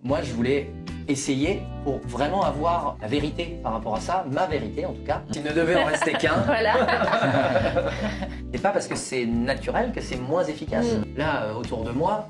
moi, je voulais essayer pour vraiment avoir la vérité par rapport à ça, ma vérité en tout cas. Il ne devait en rester qu'un. Voilà. C'est pas parce que c'est naturel que c'est moins efficace. Là, autour de moi,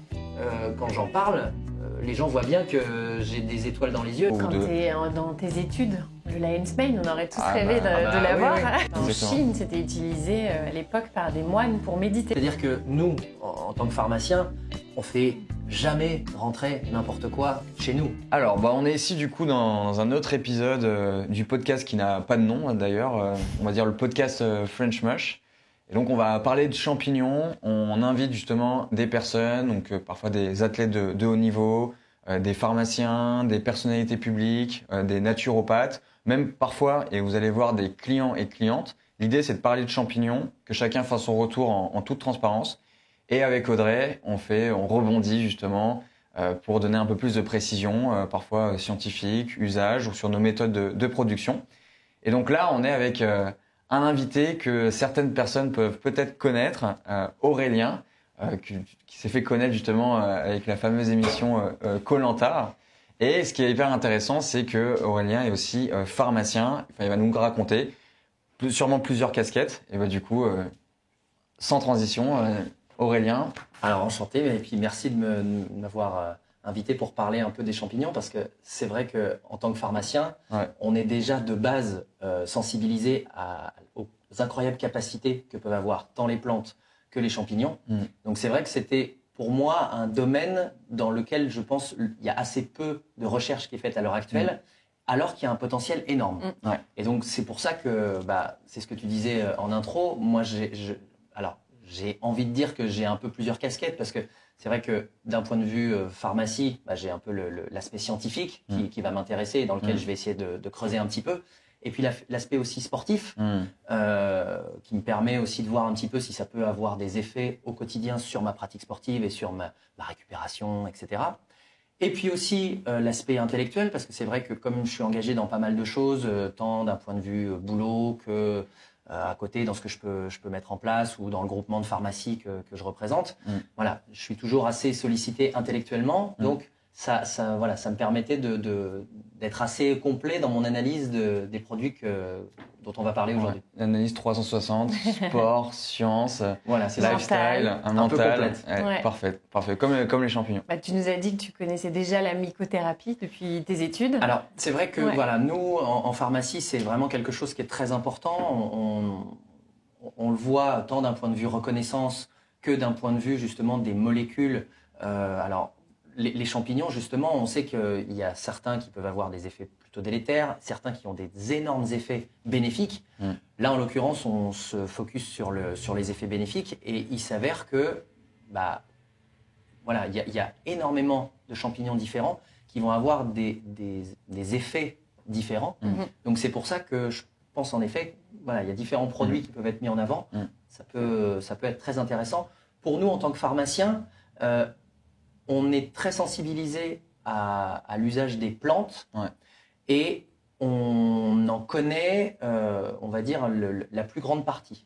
quand j'en parle, les gens voient bien que j'ai des étoiles dans les yeux. Quand tu es dans tes études, le Lion's Mane, on aurait tous rêvé de l'avoir. Oui, oui. En Chine, c'était utilisé à l'époque par des moines pour méditer. C'est-à-dire que nous, en tant que pharmaciens, on fait jamais rentrer n'importe quoi chez nous. Alors, on est ici du coup dans un autre épisode du podcast qui n'a pas de nom d'ailleurs. On va dire le podcast French Mush. Et donc, on va parler de champignons. On invite justement des personnes, donc parfois des athlètes de haut niveau, des pharmaciens, des personnalités publiques, des naturopathes, même parfois, et vous allez voir, des clients et clientes. L'idée, c'est de parler de champignons, que chacun fasse son retour en toute transparence. Et avec Audrey, on rebondit justement pour donner un peu plus de précision, parfois scientifique, usage ou sur nos méthodes de production. Et donc là, on est avec un invité que certaines personnes peuvent peut-être connaître, Aurélien, qui s'est fait connaître justement avec la fameuse émission Koh-Lanta. Et ce qui est hyper intéressant, c'est que Aurélien est aussi pharmacien. Enfin, il va nous raconter sûrement plusieurs casquettes. Et du coup, sans transition, Aurélien. Alors enchanté, et puis merci de m'avoir invité pour parler un peu des champignons, parce que c'est vrai qu'en tant que pharmacien, on est déjà de base sensibilisé aux incroyables capacités que peuvent avoir tant les plantes que les champignons. Donc c'est vrai que c'était pour moi un domaine dans lequel je pense il y a assez peu de recherche qui est faite à l'heure actuelle, alors qu'il y a un potentiel énorme. Et donc c'est pour ça que, c'est ce que tu disais en intro, moi j'ai envie de dire que j'ai un peu plusieurs casquettes, parce que c'est vrai que d'un point de vue pharmacie, j'ai un peu l'aspect scientifique qui va m'intéresser et dans lequel je vais essayer de creuser un petit peu. Et puis l'aspect aussi sportif, qui me permet aussi de voir un petit peu si ça peut avoir des effets au quotidien sur ma pratique sportive et sur ma récupération, etc. Et puis aussi l'aspect intellectuel, parce que c'est vrai que comme je suis engagé dans pas mal de choses, tant d'un point de vue boulot que à côté dans ce que je peux mettre en place ou dans le groupement de pharmacie que je représente. Voilà, je suis toujours assez sollicité intellectuellement, donc ça me permettait d'être assez complet dans mon analyse des produits dont on va parler aujourd'hui. L'analyse 360, sport, science, voilà, c'est lifestyle, un peu complète. Parfait, comme les champignons. Tu nous as dit que tu connaissais déjà la mycothérapie depuis tes études. Alors, c'est vrai que nous, en pharmacie, c'est vraiment quelque chose qui est très important. On le voit tant d'un point de vue reconnaissance que d'un point de vue justement des molécules. Alors, les champignons, justement, on sait qu'il y a certains qui peuvent avoir des effets plutôt délétères, certains qui ont des énormes effets bénéfiques. Là, en l'occurrence, on se focus sur les effets bénéfiques, et il s'avère que, il y a énormément de champignons différents qui vont avoir des effets différents. Donc, c'est pour ça que je pense en effet, il y a différents produits qui peuvent être mis en avant. Ça peut être très intéressant. Pour nous, en tant que pharmaciens, on est très sensibilisé à l'usage des plantes, et on en connaît, on va dire, la plus grande partie.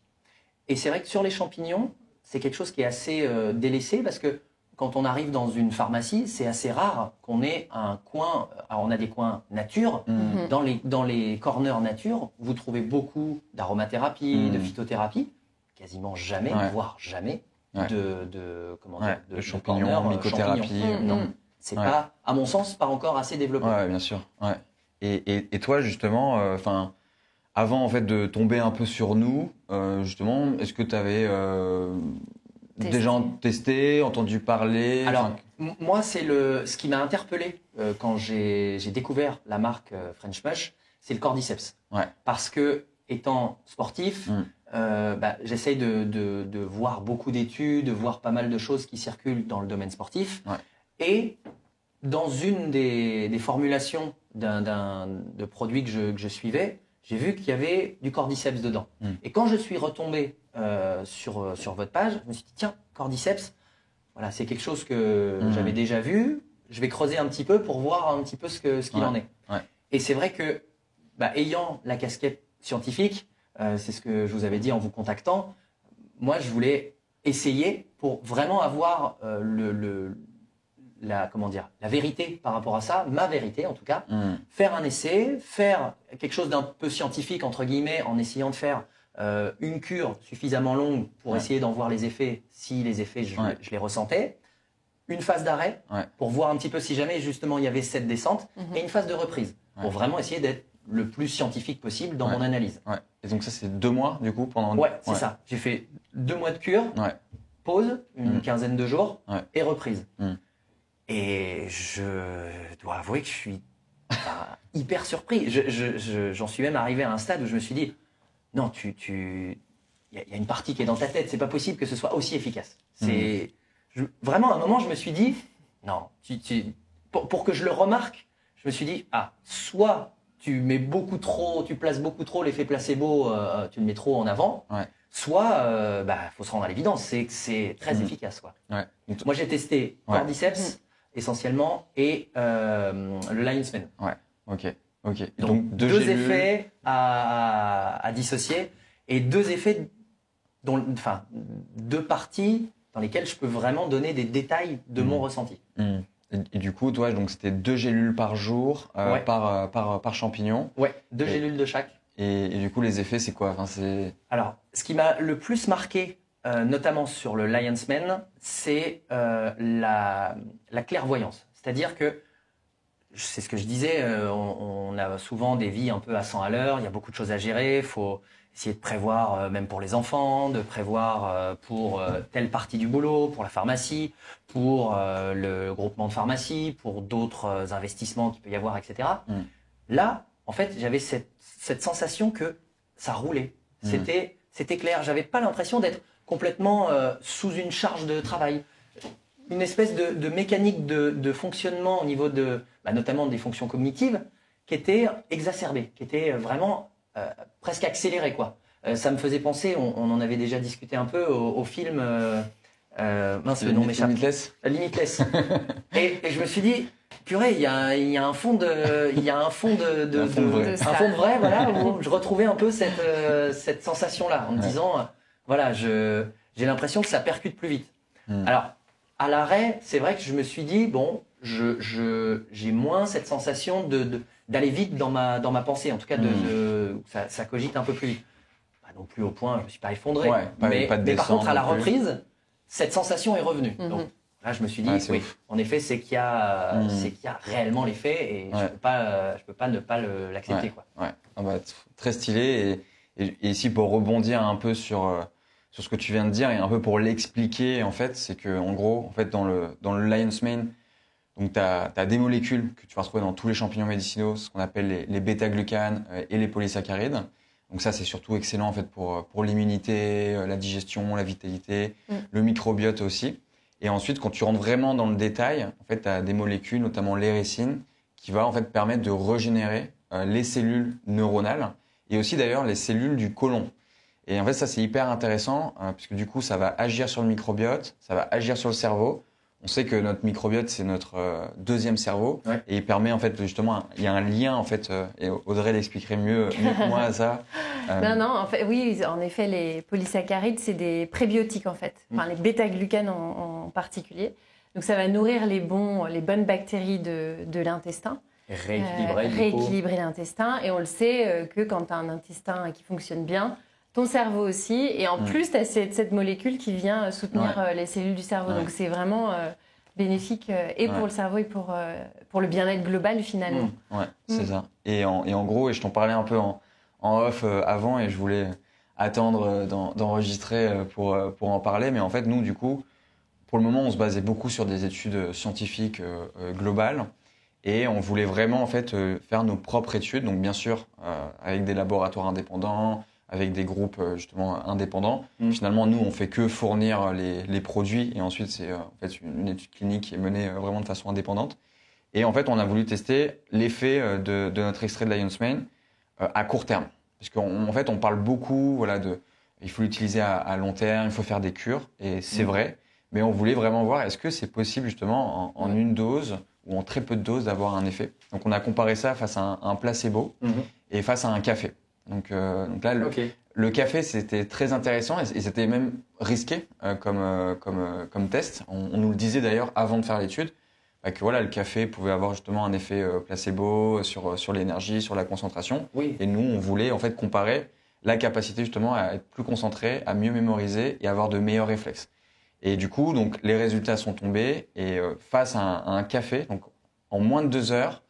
Et c'est vrai que sur les champignons, c'est quelque chose qui est assez délaissé, parce que quand on arrive dans une pharmacie, c'est assez rare qu'on ait un coin. Alors on a des coins nature. Dans les corners nature, vous trouvez beaucoup d'aromathérapie, de phytothérapie, quasiment jamais, voire jamais. De champignons, mycothérapie. Non, c'est pas, à mon sens, pas encore assez développé. Bien sûr. Et toi, justement, avant en fait de tomber un peu sur nous, justement, est-ce que tu avais déjà testé, entendu parler? Alors, moi, c'est ce qui m'a interpellé quand j'ai découvert la marque French Mush, c'est le cordyceps. Parce que, étant sportif, j'essaye de voir beaucoup d'études, de voir pas mal de choses qui circulent dans le domaine sportif. Et dans une des formulations de produits que je suivais, j'ai vu qu'il y avait du cordyceps dedans. Et quand je suis retombé sur votre page, je me suis dit, tiens, cordyceps, voilà, c'est quelque chose que j'avais déjà vu. Je vais creuser un petit peu pour voir un petit peu ce qu'il en est. Et c'est vrai que, ayant la casquette scientifique, c'est ce que je vous avais dit en vous contactant, moi je voulais essayer pour vraiment avoir la vérité par rapport à ça, ma vérité en tout cas, faire un essai, faire quelque chose d'un peu scientifique entre guillemets, en essayant de faire une cure suffisamment longue pour essayer d'en voir les effets, si les effets je les ressentais, une phase d'arrêt pour voir un petit peu si jamais justement il y avait cette descente, et une phase de reprise pour vraiment essayer d'être le plus scientifique possible dans mon analyse. Et donc ça c'est 2 mois du coup pendant. C'est ça. J'ai fait 2 mois de cure, pause, une quinzaine de jours et reprise. Et je dois avouer que je suis hyper surpris. J'en suis même arrivé à un stade où je me suis dit non, il y a une partie qui est dans ta tête. C'est pas possible que ce soit aussi efficace. Vraiment à un moment je me suis dit non. Pour que je le remarque, je me suis dit soit tu places beaucoup trop l'effet placebo, tu le mets trop en avant. Soit, faut se rendre à l'évidence, c'est que c'est très efficace, quoi. Moi, j'ai testé cordyceps essentiellement et le Lion's Mane. Ok. Donc 2 effets à dissocier et 2 effets, 2 parties dans lesquelles je peux vraiment donner des détails de mon ressenti. Et du coup, toi, donc c'était 2 gélules par jour par champignon. 2 gélules de chaque. Et du coup, les effets, c'est quoi? Alors, ce qui m'a le plus marqué, notamment sur le Lion's Mane, c'est la clairvoyance. C'est-à-dire que, c'est ce que je disais, on a souvent des vies un peu à 100 à l'heure, il y a beaucoup de choses à gérer, il faut essayer de prévoir, même pour les enfants, de prévoir pour telle partie du boulot, pour la pharmacie, pour le groupement de pharmacie, pour d'autres investissements qu'il peut y avoir, etc. Là, en fait, j'avais cette sensation que ça roulait. C'était clair. J'avais pas l'impression d'être complètement sous une charge de travail. Une espèce de mécanique de fonctionnement au niveau notamment des fonctions cognitives qui était exacerbée, qui était vraiment presque accélérée, quoi. Ça me faisait penser, on en avait déjà discuté un peu au film le nom m'échappe. Limitless. Et je me suis dit, purée, il y a un fond de vrai, voilà, où je retrouvais un peu cette sensation-là, en me disant, voilà, j'ai l'impression que ça percute plus vite. Alors, à l'arrêt, c'est vrai que je me suis dit, bon, j'ai moins cette sensation d'aller vite dans ma pensée, en tout cas ça cogite un peu plus vite. Pas non plus au point, je me suis pas effondré, mais par contre à la reprise, cette sensation est revenue. Donc là, je me suis dit, en effet, c'est qu'il y a réellement l'effet et je peux pas ne pas l'accepter, quoi. Très stylé et ici pour rebondir un peu sur ce que tu viens de dire et un peu pour l'expliquer, en fait, c'est que en gros, en fait, dans le Lion's Mane, donc t'as des molécules que tu vas retrouver dans tous les champignons médicinaux, ce qu'on appelle les bêta-glucanes et les polysaccharides. Donc ça, c'est surtout excellent en fait pour l'immunité, la digestion, la vitalité, le microbiote aussi. Et ensuite, quand tu rentres vraiment dans le détail, en fait, t'as des molécules, notamment l'éricine, qui va en fait permettre de régénérer les cellules neuronales et aussi d'ailleurs les cellules du côlon. Et en fait, ça, c'est hyper intéressant puisque du coup, ça va agir sur le microbiote, ça va agir sur le cerveau. On sait que notre microbiote, c'est notre deuxième cerveau et il permet en fait justement, il y a un lien en fait, et Audrey l'expliquerait mieux que moi à ça. Non, en fait, oui, en effet, les polysaccharides, c'est des prébiotiques en fait, enfin les bêta-glucanes en particulier. Donc ça va nourrir les bonnes bactéries de l'intestin. Rééquilibrer l'intestin. Et on le sait que quand tu as un intestin qui fonctionne bien, ton cerveau aussi. Et en plus, tu as cette molécule qui vient soutenir les cellules du cerveau. Donc c'est vraiment bénéfique et pour le cerveau et pour le bien-être global finalement. C'est ça. Et en gros, et je t'en parlais un peu en off avant et je voulais attendre d'enregistrer pour en parler. Mais en fait, nous, du coup, pour le moment, on se basait beaucoup sur des études scientifiques globales. Et on voulait vraiment en fait faire nos propres études, donc bien sûr avec des laboratoires indépendants, avec des groupes justement indépendants. Finalement, nous, on fait que fournir les produits et ensuite c'est en fait une étude clinique qui est menée vraiment de façon indépendante. Et en fait, on a voulu tester l'effet de notre extrait de Lion's Mane à court terme, parce qu'en fait, on parle beaucoup, il faut l'utiliser à long terme, il faut faire des cures et c'est vrai, mais on voulait vraiment voir est-ce que c'est possible justement en une dose ou en très peu de doses d'avoir un effet. Donc on a comparé ça face à un placebo et face à un café. Donc là, le café, c'était très intéressant et c'était même risqué comme test. On nous le disait d'ailleurs avant de faire l'étude, que voilà, le café pouvait avoir justement un effet placebo sur l'énergie, sur la concentration. Oui. Et nous, on voulait en fait comparer la capacité justement à être plus concentré, à mieux mémoriser et avoir de meilleurs réflexes. Et du coup, donc les résultats sont tombés et face à un café, donc en moins de 2 heures,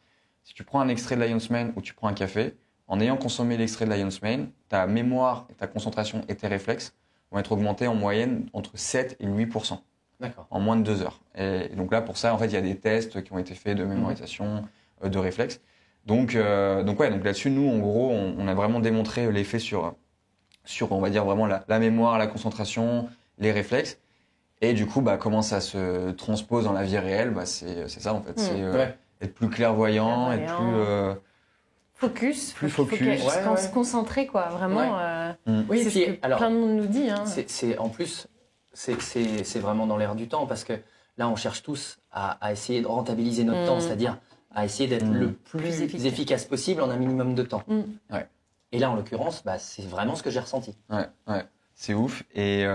si tu prends un extrait de Lion's Mane ou tu prends un café, en ayant consommé l'extrait de Lion's Mane, ta mémoire, ta concentration et tes réflexes vont être augmentés en moyenne entre 7 et 8%. D'accord. En moins de 2 heures. Et donc là, pour ça, en fait, il y a des tests qui ont été faits de mémorisation, de réflexes. Donc là-dessus, nous, en gros, on a vraiment démontré l'effet sur, on va dire vraiment la mémoire, la concentration, les réflexes. Et du coup, comment ça se transpose dans la vie réelle, c'est ça en fait. C'est être plus clairvoyant, être plus focus. Plus focus. Se concentrer, quoi. Vraiment. Oui, c'est ce que plein de monde nous dit. Hein. En plus, c'est vraiment dans l'air du temps parce que là, on cherche tous à essayer de rentabiliser notre temps, c'est-à-dire à essayer d'être le plus efficace possible en un minimum de temps. Ouais. Et là, en l'occurrence, c'est vraiment ce que j'ai ressenti. Ouais. C'est ouf. Et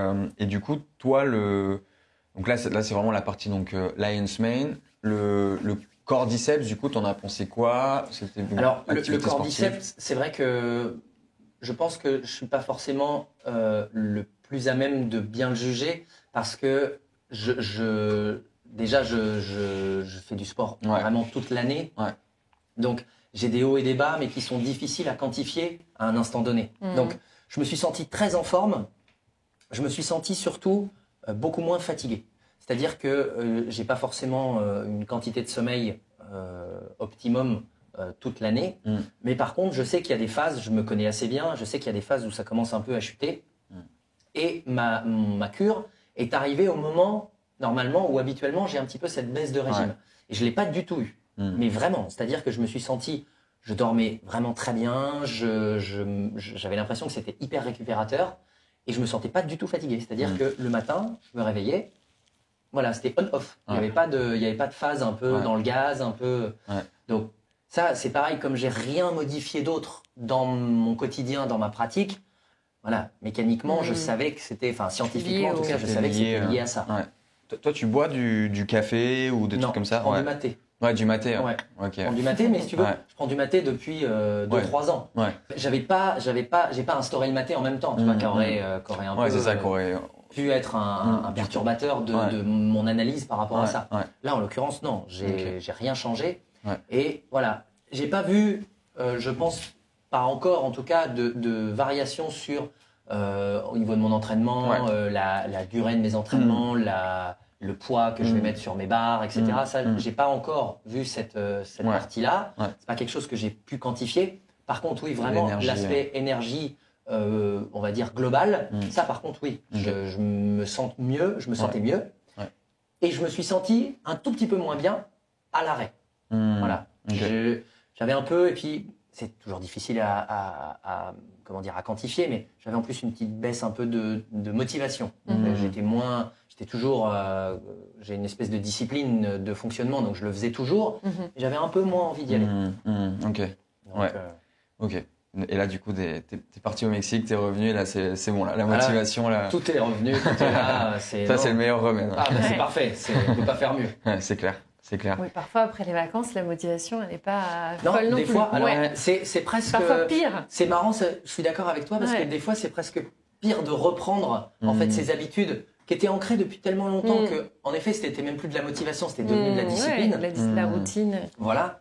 du coup, toi, donc là, c'est vraiment la partie donc Lion's Mane. Le cordyceps, du coup, t'en as pensé quoi? Alors, le cordyceps, c'est vrai que je pense que je suis pas forcément le plus à même de bien le juger parce que déjà je fais du sport vraiment toute l'année. Ouais. Donc, j'ai des hauts et des bas, mais qui sont difficiles à quantifier à un instant donné. Donc, je me suis senti très en forme. Je me suis senti surtout beaucoup moins fatigué. C'est-à-dire que j'ai pas forcément une quantité de sommeil optimum toute l'année. Mais par contre, je sais qu'il y a des phases, je me connais assez bien, je sais qu'il y a des phases où ça commence un peu à chuter. Et ma cure est arrivée au moment, normalement, où habituellement, j'ai un petit peu cette baisse de régime. Et je l'ai pas du tout eu. Mais vraiment, c'est-à-dire que je me suis senti, je dormais vraiment très bien, j'avais l'impression que c'était hyper récupérateur. Et je me sentais pas du tout fatigué. C'est-à-dire que le matin, je me réveillais. Voilà, c'était on-off. Il n'y avait pas de phase un peu dans le gaz, un peu. Donc ça, c'est pareil. Comme j'ai rien modifié d'autre dans mon quotidien, dans ma pratique, voilà, mécaniquement, je savais que c'était, enfin scientifiquement en tout cas, je savais que c'était lié à ça. Toi, tu bois du café ou des trucs comme ça? Je prends du maté. Ouais, du maté. Ouais. Okay. Je prends du maté, mais si tu veux, je prends du maté depuis 2-3 ans. Ouais. J'ai pas instauré le maté en même temps, tu vois, qui aurait un peu c'est ça, pu être un perturbateur de mon analyse par rapport à ça. Là, en l'occurrence, non, j'ai rien changé. Et voilà, j'ai pas vu, je pense pas encore, en tout cas, de variation sur au niveau de mon entraînement, la durée de mes entraînements, le poids que je vais mettre sur mes barres, etc. Ça, j'ai pas encore vu cette partie-là. C'est pas quelque chose que j'ai pu quantifier. Par contre, oui, vraiment, l'aspect énergie, on va dire global, ça, par contre, oui. Je me sens mieux, je me sentais mieux. Et je me suis senti un tout petit peu moins bien à l'arrêt. Voilà. J'avais un peu, et puis, c'est toujours difficile à quantifier, mais j'avais en plus une petite baisse un peu de motivation. J'étais toujours, j'ai une espèce de discipline de fonctionnement, donc je le faisais toujours. Et j'avais un peu moins envie d'y aller. Ok. Donc, ok. Et là, du coup, t'es parti au Mexique, t'es revenu, et là, c'est bon, là, la motivation, là. Tout est revenu, tout est là. Ça, c'est le meilleur remède. C'est parfait. On peut pas faire mieux. C'est clair. C'est clair. Oui, parfois après les vacances, la motivation, elle n'est pas folle non des plus. Fois, alors, c'est presque. Parfois pire. C'est marrant, je suis d'accord avec toi parce que des fois, c'est presque pire de reprendre en fait ces habitudes qui étaient ancrées depuis tellement longtemps que, en effet, c'était même plus de la motivation, c'était devenu de la discipline, la routine. Voilà.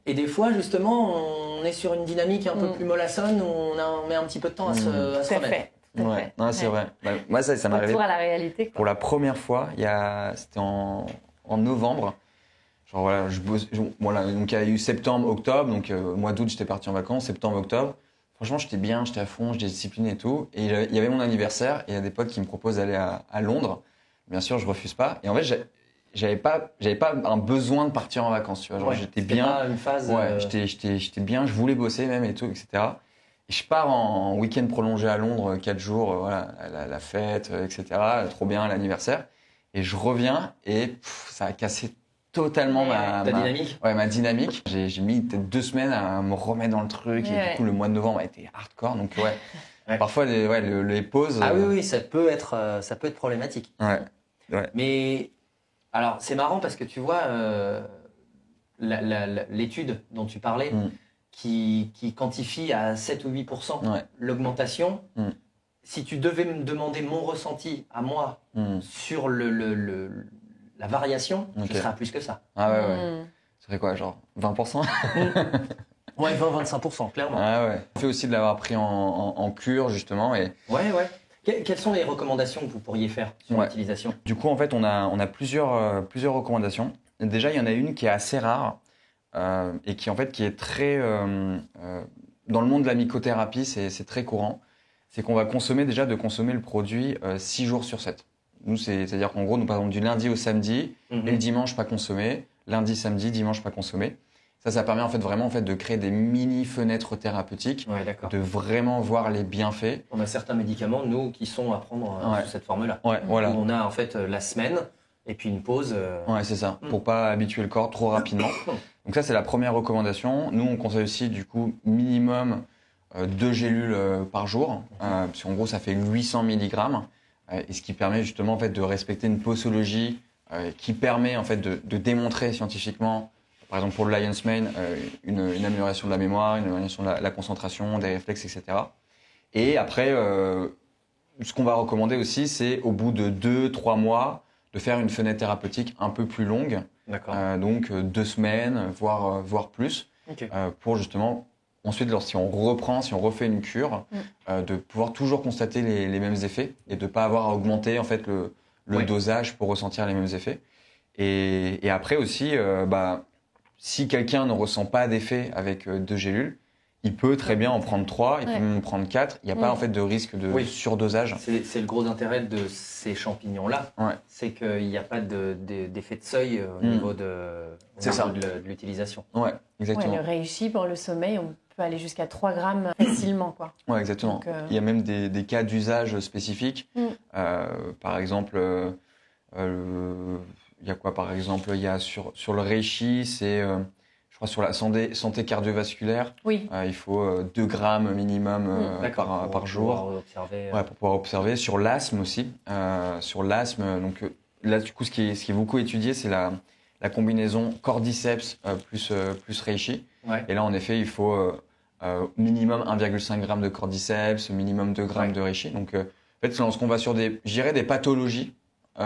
Et des fois, justement, on est sur une dynamique un peu plus mollassonne où on met un petit peu de temps à se remettre. Non, c'est vrai. Moi, ça m'est arrivé. Retour à la réalité. Pour la première fois, c'était en novembre. Genre voilà, donc il y a eu septembre, octobre, donc mois d'août j'étais parti en vacances, septembre, octobre. Franchement, j'étais bien, j'étais à fond, j'étais discipliné et tout. Et il y avait mon anniversaire et il y a des potes qui me proposent d'aller à Londres. Bien sûr, je refuse pas. Et en fait, j'avais pas un besoin de partir en vacances, tu vois. Genre j'étais bien. Pas une phase. J'étais bien, je voulais bosser même et tout, etc. Et je pars en week-end prolongé à Londres, 4 jours, voilà, la fête, etc. Trop bien, l'anniversaire. Et je reviens et ça a cassé totalement ma dynamique. Ouais, ma dynamique. J'ai mis peut-être 2 semaines à me remettre dans le truc et du coup le mois de novembre a été hardcore. Donc parfois les pauses. Ah oui, ça peut être problématique. Ouais. Mais Alors, c'est marrant parce que tu vois, l'étude dont tu parlais, qui quantifie à 7 ou 8% l'augmentation, si tu devais me demander mon ressenti à moi sur la variation, ce serait à plus que ça. Ah ouais. Ça serait quoi, genre 20%? Ouais, 20-25%, clairement. Ah ouais. Le fait aussi de l'avoir pris en cure, justement. Et... Ouais. Quelles sont les recommandations que vous pourriez faire sur l'utilisation? Du coup, en fait, on a plusieurs recommandations. Déjà, il y en a une qui est assez rare et qui est très... dans le monde de la mycothérapie, c'est très courant. C'est qu'on va consommer le produit 6 jours sur 7. Nous, c'est-à-dire qu'en gros, nous, par exemple, du lundi au samedi, et le dimanche, pas consommé. Lundi, samedi, dimanche, pas consommé. Ça permet vraiment de créer des mini fenêtres thérapeutiques, de vraiment voir les bienfaits. On a certains médicaments, nous, qui sont à prendre sous cette forme-là. Ouais, voilà. Où on a en fait la semaine et puis une pause. Ouais, c'est ça, pour pas habituer le corps trop rapidement. Donc ça, c'est la première recommandation. Nous, on conseille aussi du coup minimum 2 gélules par jour, parce qu'en gros, ça fait 800 mg, et ce qui permet justement de respecter une posologie qui permet de démontrer scientifiquement. Par exemple, pour le Lion's Mane, une amélioration de la mémoire, une amélioration de la concentration, des réflexes, etc. Et après, ce qu'on va recommander aussi, c'est au bout de 2-3 mois, de faire une fenêtre thérapeutique un peu plus longue. Donc 2 semaines, voire plus, pour justement, ensuite, si on refait une cure, de pouvoir toujours constater les mêmes effets et de ne pas avoir à augmenter le dosage pour ressentir les mêmes effets. Et après aussi, si quelqu'un ne ressent pas d'effet avec 2 gélules, il peut très bien en prendre 3, il peut même en prendre 4. Il n'y a pas de risque de surdosage. C'est le gros intérêt de ces champignons-là. C'est qu'il n'y a pas d'effet de seuil au niveau de l'utilisation. Ouais, exactement. Le reishi pour le sommeil, on peut aller jusqu'à 3 grammes facilement, quoi. Ouais, exactement. Donc, il y a même des cas d'usage spécifiques. Par exemple, il y a quoi par exemple? Il y a sur le reishi, c'est, je crois, sur la santé cardiovasculaire, il faut 2 grammes minimum par jour pour pouvoir observer. Sur l'asthme aussi. Sur l'asthme, donc là, du coup, ce qui est beaucoup étudié, c'est la combinaison cordyceps plus reishi. Et là, en effet, il faut minimum 1,5 g de cordyceps, minimum 2 grammes de reishi. Donc, en fait, lorsqu'on va sur des pathologies, c'est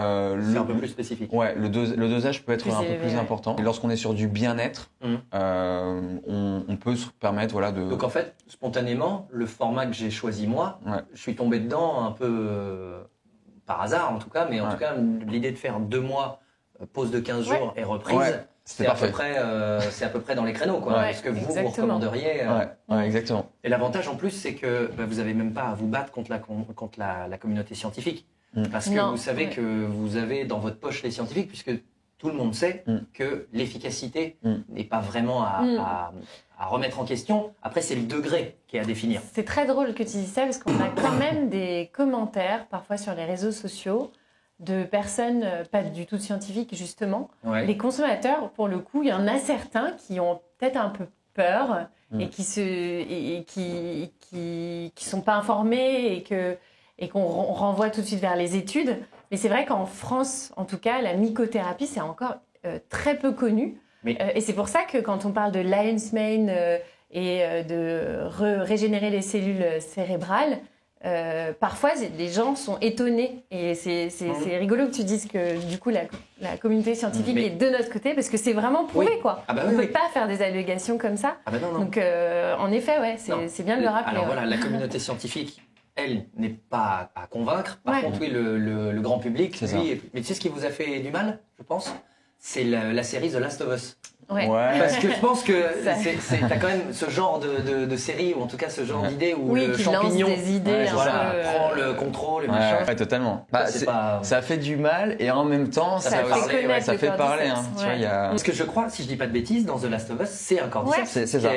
un peu plus spécifique. Ouais, le dosage peut être un peu plus important. Et lorsqu'on est sur du bien-être, on peut se permettre de... Donc en fait, spontanément, le format que j'ai choisi moi, je suis tombé dedans un peu par hasard en tout cas, mais en tout cas, l'idée de faire 2 mois, pause de 15 jours et reprise, c'est à peu près dans les créneaux, quoi. Parce que vous recommanderiez. Exactement. Et l'avantage en plus, c'est que vous n'avez même pas à vous battre contre la communauté scientifique. Parce que vous savez que vous avez dans votre poche les scientifiques, puisque tout le monde sait que l'efficacité n'est pas vraiment à remettre en question. Après, c'est le degré qui est à définir. C'est très drôle que tu dises ça, parce qu'on a quand même des commentaires, parfois sur les réseaux sociaux, de personnes pas du tout scientifiques, justement. Les consommateurs, pour le coup, il y en a certains qui ont peut-être un peu peur et qui sont pas informés et qu'on renvoie tout de suite vers les études. Mais c'est vrai qu'en France, en tout cas, la mycothérapie, c'est encore très peu connu. Et c'est pour ça que quand on parle de Lion's Mane et de régénérer les cellules cérébrales, parfois les gens sont étonnés. Et c'est rigolo que tu dises que du coup la communauté scientifique est de notre côté, parce que c'est vraiment prouvé, quoi. On ne peut pas faire des allégations comme ça. Non. Donc en effet, c'est bien de le rappeler. Alors voilà, la communauté scientifique, elle, n'est pas à convaincre. Par contre, le grand public, lui, mais tu sais ce qui vous a fait du mal, je pense? C'est la série The Last of Us. Parce que je pense que t'as quand même ce genre de série, ou en tout cas ce genre d'idée où le champignon lance des idées, prend le contrôle et machin. Ouais, totalement. Ça fait du mal et en même temps ça fait parler. Parce que je crois, si je dis pas de bêtises, dans The Last of Us, c'est un cordyceps. C'est ça.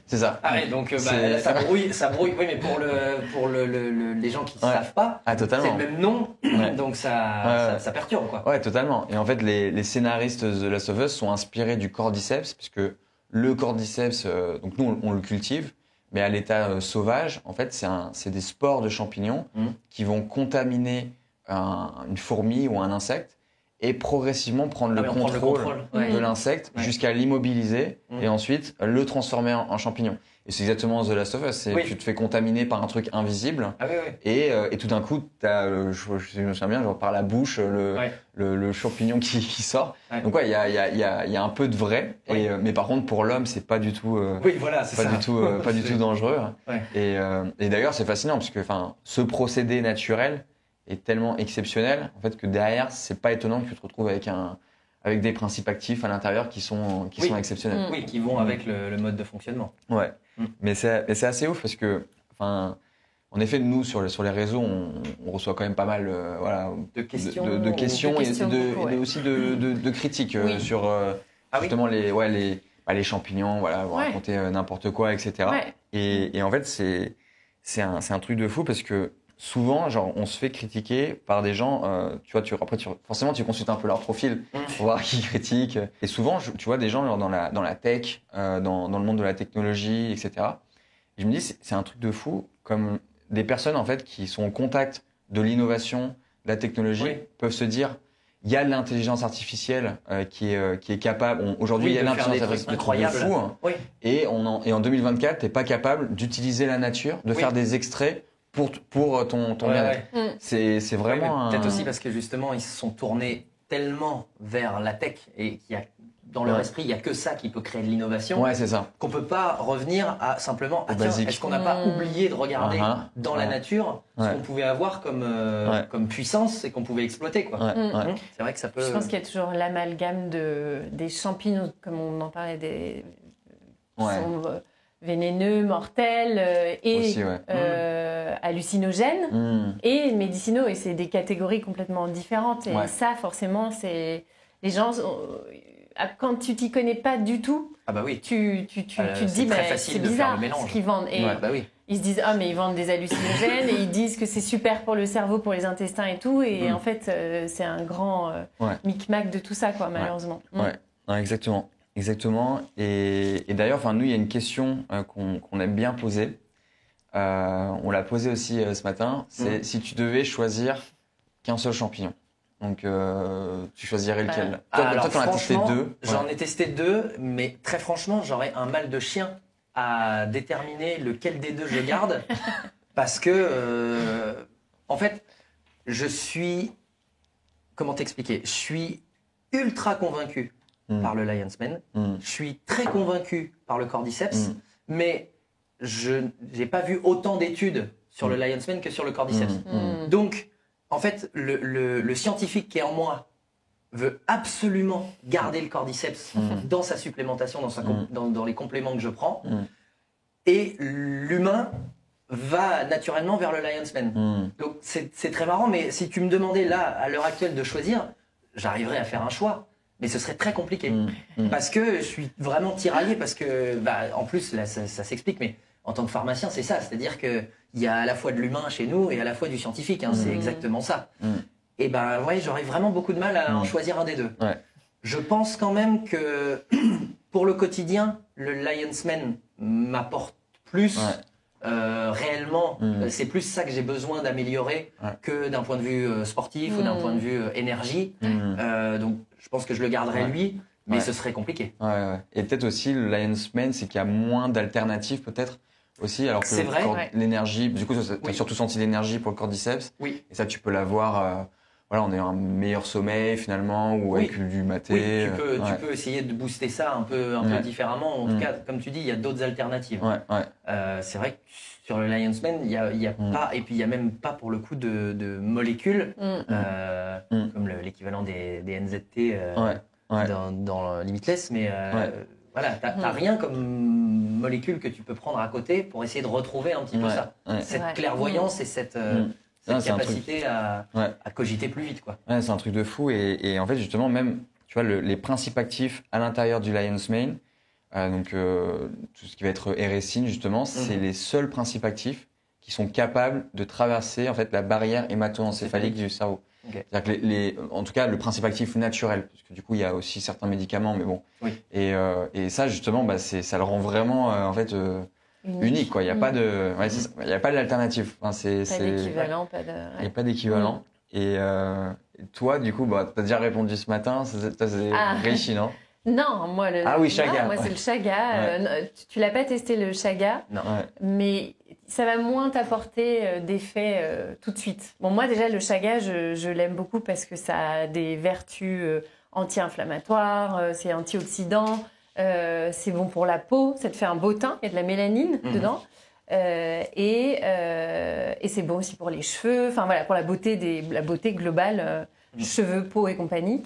C'est ça. Ah ouais, donc ça brouille. Oui, mais pour les gens qui ne savent pas, c'est le même nom, donc ça perturbe, quoi. Ouais, totalement. Et en fait, les scénaristes de The Last of Us sont inspirés du cordyceps, puisque le cordyceps, donc nous on le cultive, mais à l'état sauvage, en fait, c'est des spores de champignons qui vont contaminer une fourmi ou un insecte, et progressivement prendre le contrôle de l'insecte jusqu'à l'immobiliser et ensuite le transformer en champignon. Et c'est exactement The Last of Us, c'est tu te fais contaminer par un truc invisible et tout d'un coup, je me souviens bien, genre par la bouche, le champignon qui sort. Donc il y a un peu de vrai, mais par contre pour l'homme, c'est pas du tout, pas du tout dangereux. Et d'ailleurs, c'est fascinant parce que ce procédé naturel est tellement exceptionnel en fait que derrière, c'est pas étonnant que tu te retrouves avec des principes actifs à l'intérieur qui sont exceptionnels. Oui, qui vont avec le mode de fonctionnement. Ouais. Mais c'est assez ouf parce que, en effet, nous, sur les réseaux, on reçoit quand même pas mal de questions, et aussi de critiques sur justement les champignons, vous racontez n'importe quoi, etc. Et en fait, c'est un truc de fou parce que souvent, genre, on se fait critiquer par des gens, forcément, tu consultes un peu leur profil pour voir qui critique. Et souvent, tu vois des gens genre, dans la tech, dans le monde de la technologie, etc. Et je me dis, c'est un truc de fou, comme des personnes, en fait, qui sont au contact de l'innovation, de la technologie, peuvent se dire, il y a de l'intelligence artificielle qui est capable. Aujourd'hui, il y a l'intelligence artificielle incroyable, fou. Hein, et en 2024, t'es pas capable d'utiliser la nature, de faire des extraits pour ton bien-être. C'est vraiment peut-être aussi parce que justement ils se sont tournés tellement vers la tech et qu'il y a dans leur esprit il y a que ça qui peut créer de l'innovation. C'est ça. Qu'on peut pas revenir à simplement est-ce qu'on n'a pas oublié de regarder dans la nature ce qu'on pouvait avoir comme puissance et qu'on pouvait exploiter quoi. C'est vrai que ça peut. Je pense qu'il y a toujours l'amalgame des champignons comme on en parlait des sont vénéneux, mortels et hallucinogènes et médicinaux. Et c'est des catégories complètement différentes. Et ça, forcément, c'est... Les gens, quand tu t'y connais pas du tout, tu te dis, c'est bizarre ce qu'ils vendent. Et ils se disent, mais ils vendent des hallucinogènes et ils disent que c'est super pour le cerveau, pour les intestins et tout. Et en fait, c'est un grand micmac de tout ça, quoi, malheureusement. Exactement. Et d'ailleurs, nous, il y a une question qu'on aime bien poser. On l'a posée aussi ce matin. C'est si tu devais choisir qu'un seul champignon. Donc, tu choisirais lequel? Toi, t'en as testé 2. J'en ai testé 2, mais très franchement, j'aurais un mal de chien à déterminer lequel des 2 je garde. Parce que, en fait, je suis... Comment t'expliquer? Je suis ultra convaincu par le Lion's Mane. Je suis très convaincu par le Cordyceps, mais je n'ai pas vu autant d'études sur le Lion's Mane que sur le Cordyceps. Donc, en fait, le scientifique qui est en moi veut absolument garder le Cordyceps dans sa supplémentation, dans les compléments que je prends, et l'humain va naturellement vers le Lion's Mane. Donc, c'est très marrant, mais si tu me demandais là, à l'heure actuelle, de choisir, j'arriverais à faire un choix. Mais ce serait très compliqué parce que je suis vraiment tiraillé parce que en plus là ça s'explique mais en tant que pharmacien c'est ça, c'est-à-dire que il y a à la fois de l'humain chez nous et à la fois du scientifique, c'est exactement ça. Et j'aurais vraiment beaucoup de mal à en choisir un des 2. Je pense quand même que pour le quotidien le Lion's Mane m'apporte plus réellement. C'est plus ça que j'ai besoin d'améliorer que d'un point de vue sportif ou d'un point de vue énergie. Donc je pense que je le garderai lui, mais ce serait compliqué. Et peut-être aussi le Lion's Mane, c'est qu'il y a moins d'alternatives peut-être aussi. Alors que l'énergie, du coup, tu as surtout senti l'énergie pour le Cordyceps. Et ça, tu peux l'avoir. On est un meilleur sommeil finalement ou avec du maté. Tu peux essayer de booster ça un peu différemment. En tout cas, comme tu dis, il y a d'autres alternatives. C'est vrai que sur le Lion's Mane, il y a pas, et puis il y a même pas pour le coup de molécules comme l'équivalent des NZT dans Limitless, mais t'as rien comme molécule que tu peux prendre à côté pour essayer de retrouver un petit peu ça. Cette clairvoyance et cette capacité à cogiter plus vite, quoi. C'est un truc de fou et en fait justement même tu vois les principes actifs à l'intérieur du Lion's Mane, tout ce qui va être érésine justement, c'est les seuls principes actifs qui sont capables de traverser en fait la barrière hémato-encéphalique du cerveau. C'est-à-dire que en tout cas le principe actif naturel, parce que du coup il y a aussi certains médicaments, mais bon. Et ça justement ça le rend vraiment en fait unique quoi. Il y a pas de, il y a pas d'alternative. Pas d'équivalent, pas de. Il y a pas d'équivalent. Et toi, du coup, bah, t'as déjà répondu ce matin, c'est Reishi, non? Non, moi, Chaga. Moi, c'est le Chaga. Tu l'as pas testé, le Chaga? Non. Mais ça va moins t'apporter d'effets tout de suite. Bon, moi, déjà, le Chaga, je l'aime beaucoup parce que ça a des vertus anti-inflammatoires, c'est antioxydant, c'est bon pour la peau, ça te fait un beau teint, il y a de la mélanine dedans. Et c'est bon aussi pour les cheveux, enfin voilà, pour la beauté globale, cheveux, peau et compagnie.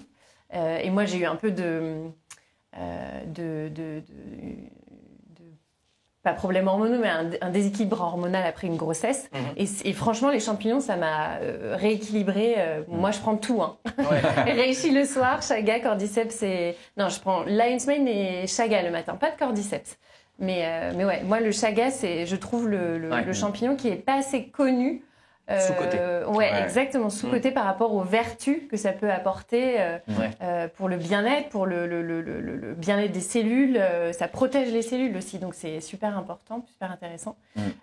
Et moi, j'ai eu un peu pas problème hormonaux, mais un déséquilibre hormonal après une grossesse. Et franchement, les champignons, ça m'a rééquilibré. Moi, je prends tout. Reishi le soir, Chaga, cordyceps et... Non, je prends lion's mane et Chaga le matin, pas de cordyceps. Mais ouais, moi, le Chaga, c'est, je trouve, le champignon qui est pas assez connu. Sous-côté. Ouais, exactement, sous-côté par rapport aux vertus que ça peut apporter pour le bien-être, pour le bien-être des cellules. Ça protège les cellules aussi, donc c'est super important, super intéressant.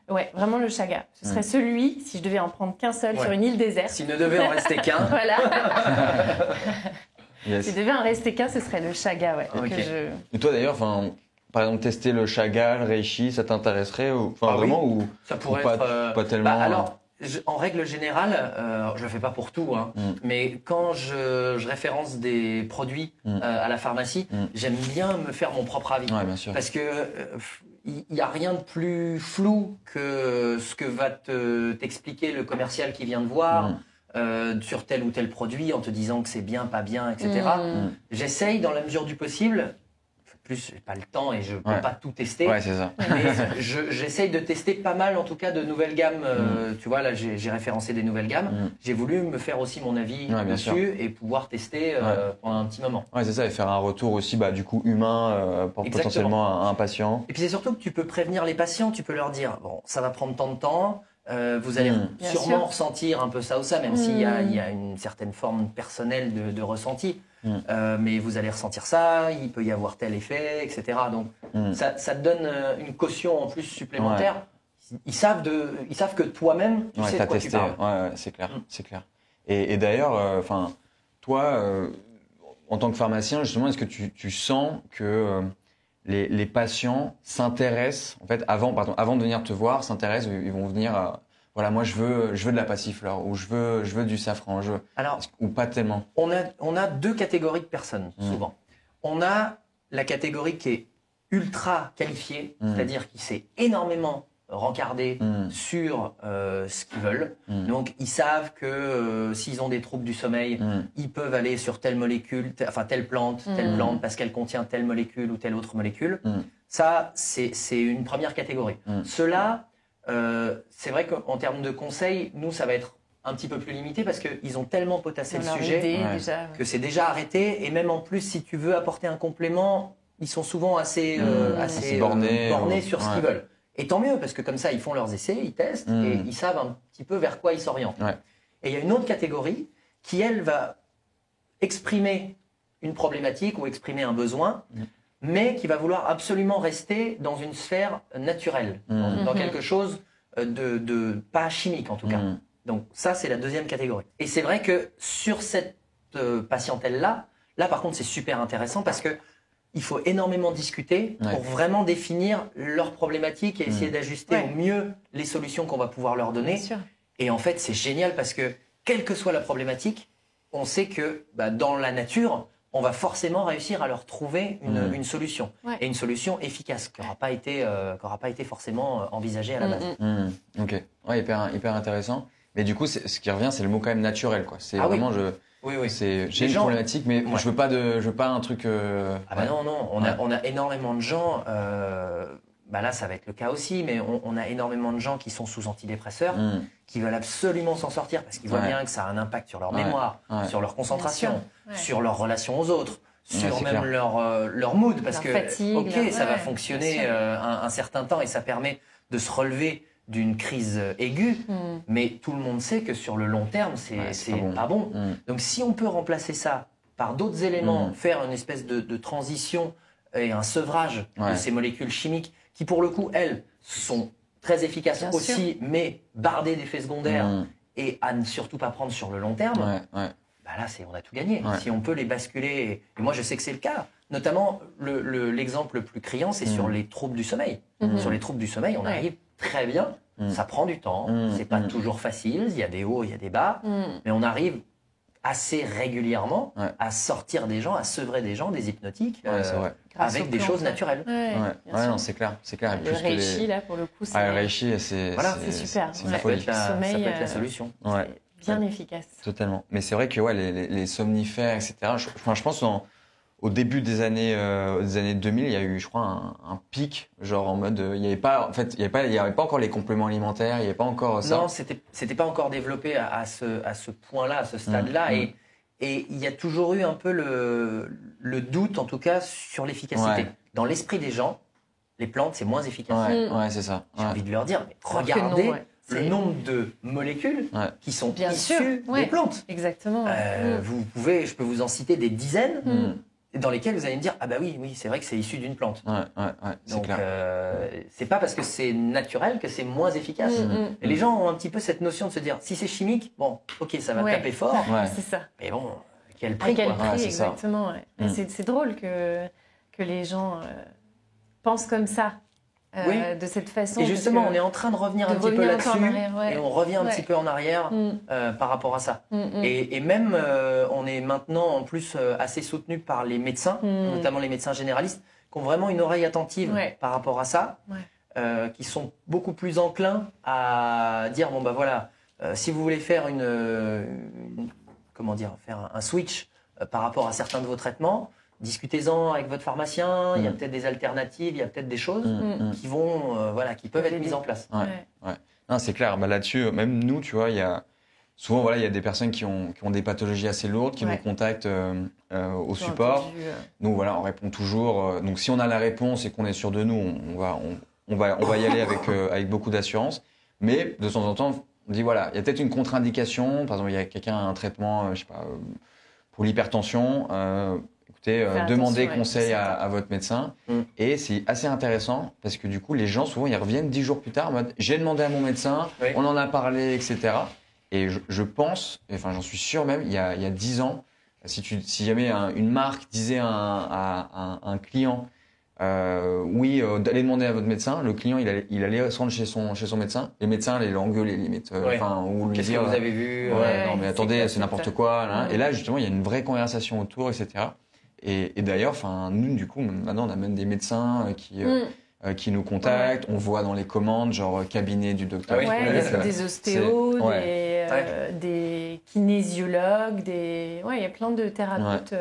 Ouais, vraiment le Chaga. Ce serait celui, si je devais en prendre qu'un seul sur une île déserte. S'il ne devait en rester qu'un. Voilà. S'il devait en rester qu'un, ce serait le Chaga, ouais. Okay. Et toi d'ailleurs, par exemple, tester le Chaga, le Reishi, ça t'intéresserait vraiment ou ça pourrait pas tellement. Alors, en règle générale, je le fais pas pour tout, mais quand je référence des produits à la pharmacie, j'aime bien me faire mon propre avis, bien sûr. Parce que il y a rien de plus flou que ce que va t'expliquer le commercial qui vient te voir. Sur tel ou tel produit en te disant que c'est bien, pas bien, etc. J'essaye dans la mesure du possible. Plus, j'ai pas le temps et je peux pas tout tester. Ouais, c'est ça. Mais j'essaye de tester pas mal, en tout cas, de nouvelles gammes. Tu vois, là, j'ai référencé des nouvelles gammes. J'ai voulu me faire aussi mon avis dessus et pouvoir tester pendant un petit moment. Ouais, c'est ça, et faire un retour aussi, du coup, humain, pour potentiellement un patient. Et puis c'est surtout que tu peux prévenir les patients. Tu peux leur dire, bon, ça va prendre tant de temps. Vous allez sûrement ressentir un peu ça ou ça, même s'il y a une certaine forme personnelle de ressenti. Mais vous allez ressentir ça, il peut y avoir tel effet, etc. Donc ça te donne une caution en plus supplémentaire. Ils savent que toi-même, tu sais de quoi tu parles. Ouais, c'est clair, c'est clair. Et d'ailleurs, toi, en tant que pharmacien, justement, est-ce que tu sens que les patients s'intéressent, en fait, avant de venir te voir, s'intéressent, ils vont venir voilà, moi je veux de la passiflore ou je veux du safran, ou pas tellement. On a deux catégories de personnes souvent. On a la catégorie qui est ultra qualifiée, c'est-à-dire qui sait énormément rencarder sur ce qu'ils veulent. Donc ils savent que s'ils ont des troubles du sommeil, ils peuvent aller sur telle molécule, telle plante parce qu'elle contient telle molécule ou telle autre molécule. Ça, c'est une première catégorie. Ceux-là, c'est vrai qu'en termes de conseils, nous, ça va être un petit peu plus limité parce qu'ils ont tellement potassé le sujet que c'est déjà arrêté. Et même en plus, si tu veux apporter un complément, ils sont souvent assez bornés sur ce qu'ils veulent. Et tant mieux, parce que comme ça, ils font leurs essais, ils testent et ils savent un petit peu vers quoi ils s'orientent. Et il y a une autre catégorie qui, elle, va exprimer une problématique ou exprimer un besoin, mais qui va vouloir absolument rester dans une sphère naturelle, dans quelque chose de pas chimique en tout cas. Donc ça, c'est la deuxième catégorie. Et c'est vrai que sur cette patientèle-là, par contre, c'est super intéressant parce que il faut énormément discuter pour vraiment définir leurs problématiques et essayer d'ajuster au mieux les solutions qu'on va pouvoir leur donner. Et en fait, c'est génial parce que quelle que soit la problématique, on sait que dans la nature, on va forcément réussir à leur trouver une solution. Et une solution efficace qui n'aura pas été forcément envisagée à la base. Ok, ouais, hyper intéressant. Mais du coup, ce qui revient, c'est le mot quand même naturel, quoi. C'est vraiment j'ai une problématique, mais je veux pas un truc. Non, on a énormément de gens. Là, ça va être le cas aussi, mais on a énormément de gens qui sont sous antidépresseurs, qui veulent absolument s'en sortir parce qu'ils voient bien que ça a un impact sur leur mémoire, sur leur concentration, sur leur relation aux autres, sur même leur mood, parce que fatigue, ça va fonctionner un certain temps et ça permet de se relever d'une crise aiguë, mais tout le monde sait que sur le long terme, c'est pas bon. Donc si on peut remplacer ça par d'autres éléments, faire une espèce de transition et un sevrage de ces molécules chimiques qui, pour le coup, elles, sont très efficaces mais bardées d'effets secondaires et à ne surtout pas prendre sur le long terme, bah là, on a tout gagné. Ouais. Si on peut les basculer, et moi je sais que c'est le cas, notamment l'exemple le plus criant, c'est sur les troubles du sommeil. Sur les troubles du sommeil, on arrive très bien, ça prend du temps, c'est pas toujours facile, il y a des hauts, il y a des bas, mais on arrive assez régulièrement à sortir des gens, à sevrer des gens, des hypnotiques, avec des choses naturelles. Non, c'est clair. Le reishi, là, pour le coup, c'est... le reishi, c'est super. Ça peut être la solution. Bien efficace. Totalement. Mais c'est vrai que les somnifères, etc. Je pense au début des années 2000, il y a eu, je crois, un pic, genre en mode, il y avait pas encore les compléments alimentaires, il y avait pas encore ça. Non, c'était pas encore développé à ce point-là, à ce stade-là, et il y a toujours eu un peu le doute, en tout cas, sur l'efficacité. Dans l'esprit des gens, les plantes, c'est moins efficace. Ouais, c'est ça. J'ai envie de leur dire, mais regardez. Le nombre de molécules qui sont issues des plantes. Exactement. Je peux vous en citer des dizaines dans lesquelles vous allez me dire ah bah oui, c'est vrai que c'est issu d'une plante. C'est donc clair. C'est pas parce que c'est naturel que c'est moins efficace. Et les gens ont un petit peu cette notion de se dire si c'est chimique, bon, ok, ça va taper fort. C'est ça. Mais bon, quel prix exactement. C'est drôle que les gens pensent comme ça. De cette façon. Et justement, on est en train de revenir un petit peu là-dessus et on revient un petit peu en arrière par rapport à ça. Et même, on est maintenant en plus assez soutenu par les médecins, notamment les médecins généralistes, qui ont vraiment une oreille attentive par rapport à ça, qui sont beaucoup plus enclins à dire bon bah voilà, si vous voulez faire faire un switch par rapport à certains de vos traitements. Discutez-en avec votre pharamacien, il y a peut-être des alternatives, il y a peut-être des choses qui vont, qui peuvent être mises en place. Non, c'est clair. Bah, là-dessus, même nous, tu vois, il y a souvent, il y a des personnes qui ont des pathologies assez lourdes, qui nous contactent au support. Nous, on répond toujours. Donc, si on a la réponse et qu'on est sûr de nous, on va y aller avec beaucoup d'assurance. Mais de temps en temps, on dit il y a peut-être une contre-indication. Par exemple, il y a quelqu'un a un traitement, pour l'hypertension. Demandez conseil à votre médecin. Et c'est assez intéressant parce que du coup, les gens, souvent, ils reviennent 10 jours plus tard en mode « j'ai demandé à mon médecin, on en a parlé, etc. » Et je pense, j'en suis sûr même, il y a 10 ans, si jamais une marque disait à un client d'aller demander à votre médecin, le client, il allait se rendre chez son médecin, les médecins allaient l'engueuler limite. Ou lui qu'est-ce dire, que vous avez vu non mais attendez, c'est n'importe quoi. Et là, justement, il y a une vraie conversation autour, etc. Et d'ailleurs, nous, du coup, maintenant, on a même des médecins qui nous contactent. On voit dans les commandes, genre cabinet du docteur. Des ostéos, des kinésiologues, il y a plein de thérapeutes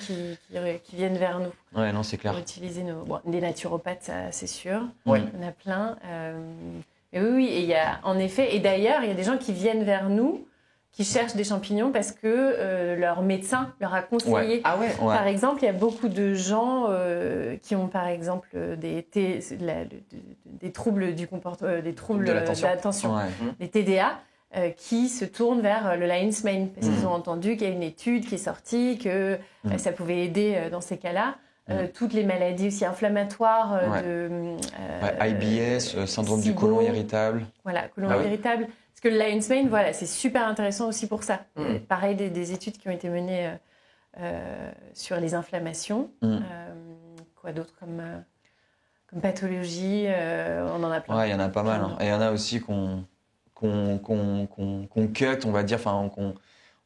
qui viennent vers nous. Ouais, non, c'est clair. Pour utiliser des naturopathes, ça, c'est sûr. On a plein. Et et il y a, en effet, et d'ailleurs, il y a des gens qui viennent vers nous qui cherchent des champignons parce que leur médecin leur a conseillé. Par exemple, il y a beaucoup de gens qui ont, par exemple, des troubles du comportement, des troubles de l'attention, des TDA, qui se tournent vers le Lion's Mane parce qu'ils ont entendu qu'il y a une étude qui est sortie, que ça pouvait aider dans ces cas-là. Toutes les maladies aussi inflammatoires IBS, syndrome du côlon irritable. Côlon irritable. Parce que le Lion's Mane, c'est super intéressant aussi pour ça. Pareil, des études qui ont été menées sur les inflammations. Quoi d'autre comme pathologie on en a plein. Il y en a pas mal. Et il y en a aussi qu'on cut, on va dire,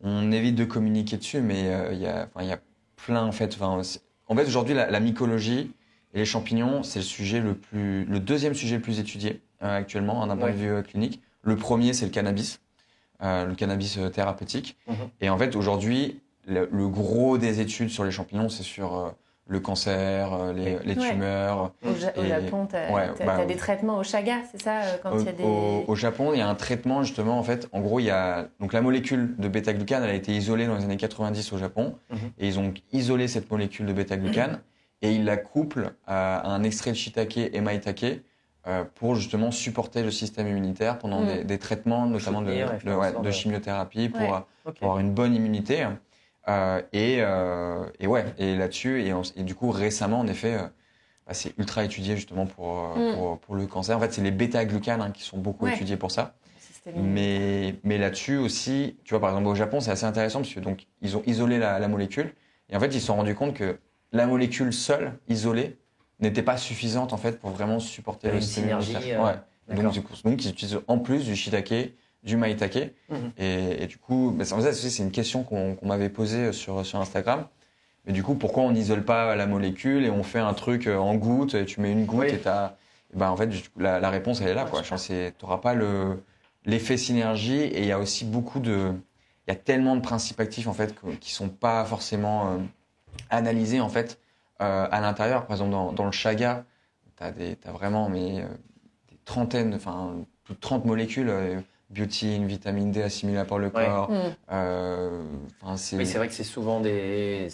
on évite de communiquer dessus, mais il y a plein, en fait. En fait, aujourd'hui, la mycologie et les champignons, c'est le deuxième sujet le plus étudié actuellement d'un point de vue clinique. Le premier, c'est le cannabis thérapeutique. Et en fait, aujourd'hui, le gros des études sur les champignons, c'est sur le cancer, les tumeurs. Au Japon, tu as des traitements au chaga, c'est ça Au Japon, il y a un traitement, justement, en fait. En gros, il y a donc la molécule de bêta-glucane, elle a été isolée dans les années 90 au Japon. Et ils ont isolé cette molécule de bêta-glucane et ils la couplent à un extrait de shiitake et maïtake pour justement supporter le système immunitaire pendant des traitements, notamment de chimiothérapie pour avoir une bonne immunité. Et là-dessus, et du coup, récemment, en effet, c'est ultra étudié justement pour le cancer. En fait, c'est les bêta-glucanes qui sont beaucoup étudiés pour ça. Mais là-dessus aussi, tu vois, par exemple, au Japon, c'est assez intéressant parce que donc, ils ont isolé la molécule. Et en fait, ils se sont rendus compte que la molécule seule, isolée, n'était pas suffisante en fait pour vraiment supporter le système immunitaire. Ouais. Donc, ils utilisent en plus du shiitake, du maïtake. Et du coup, c'est une question qu'on m'avait posée sur Instagram. Mais du coup, pourquoi on n'isole pas la molécule et on fait un truc en goutte, et tu mets une goutte et en fait, la réponse, elle est là. Tu n'auras pas l'effet synergie et il y a aussi il y a tellement de principes actifs en fait qui sont pas forcément analysés en fait à l'intérieur. Par exemple, dans le chaga, t'as vraiment des trentaines, plus de 30 molécules, biotine, vitamine D assimilée par le corps. Oui, c'est vrai que c'est souvent des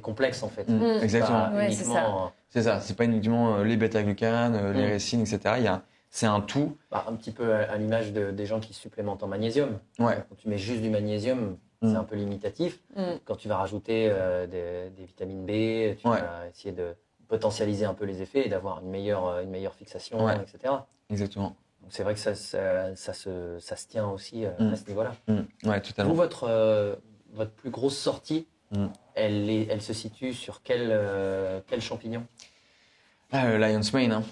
complexes en fait. Exactement. C'est ça. C'est pas uniquement les bêta-glucanes, les récines, etc. C'est un tout. Un petit peu à l'image des gens qui supplémentent en magnésium. Ouais. Quand tu mets juste du magnésium, c'est un peu limitatif. Quand tu vas rajouter des vitamines B, tu vas essayer de potentialiser un peu les effets et d'avoir une meilleure fixation, etc. Exactement. Donc c'est vrai que ça se tient aussi à ce niveau-là. Ouais, totalement. Vous, votre plus grosse sortie, elle se situe sur quel champignon? Lion's Mane. Hein.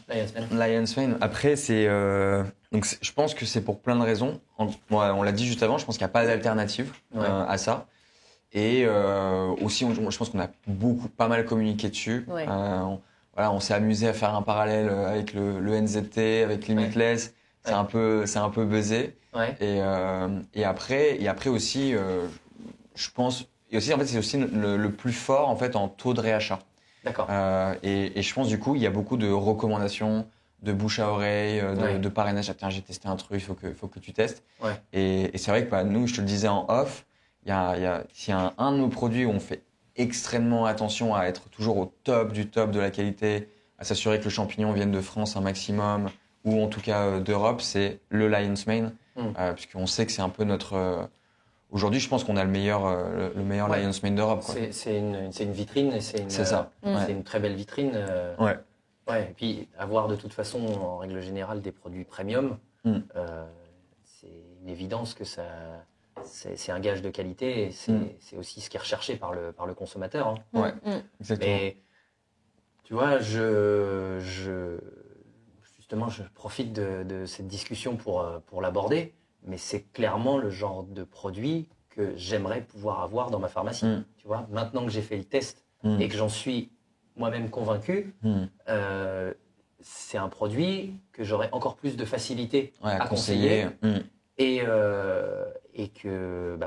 Lion's Mane. Après, je pense que c'est pour plein de raisons. On l'a dit juste avant, je pense qu'il n'y a pas d'alternative à ça. Et aussi, je pense qu'on a pas mal communiqué dessus. On s'est amusé à faire un parallèle avec le NZT, avec Limitless. C'est un peu buzzé. Et après aussi, je pense, et aussi en fait c'est aussi le plus fort en fait en taux de réachat. D'accord. Et je pense du coup il y a beaucoup de recommandations, de bouche à oreille, de parrainage. Tiens, j'ai testé un truc, faut que tu testes. Et c'est vrai que nous, je te le disais en off, s'il y a un de nos produits où on fait extrêmement attention à être toujours au top de la qualité, à s'assurer que le champignon vienne de France un maximum, ou en tout cas d'Europe, c'est le Lion's Mane, puisqu'on sait que c'est un peu notre... Aujourd'hui, je pense qu'on a le meilleur Lion's Mane d'Europe. C'est une vitrine et c'est une très belle vitrine. Et puis avoir de toute façon, en règle générale, des produits premium, c'est une évidence que c'est un gage de qualité et c'est aussi ce qui est recherché par le consommateur. Ouais, exactement. Mais tu vois, justement, je profite de cette discussion pour l'aborder, mais c'est clairement le genre de produit que j'aimerais pouvoir avoir dans ma pharmacie. Tu vois, maintenant que j'ai fait le test et que j'en suis moi-même convaincu, c'est un produit que j'aurais encore plus de facilité à conseiller. Et que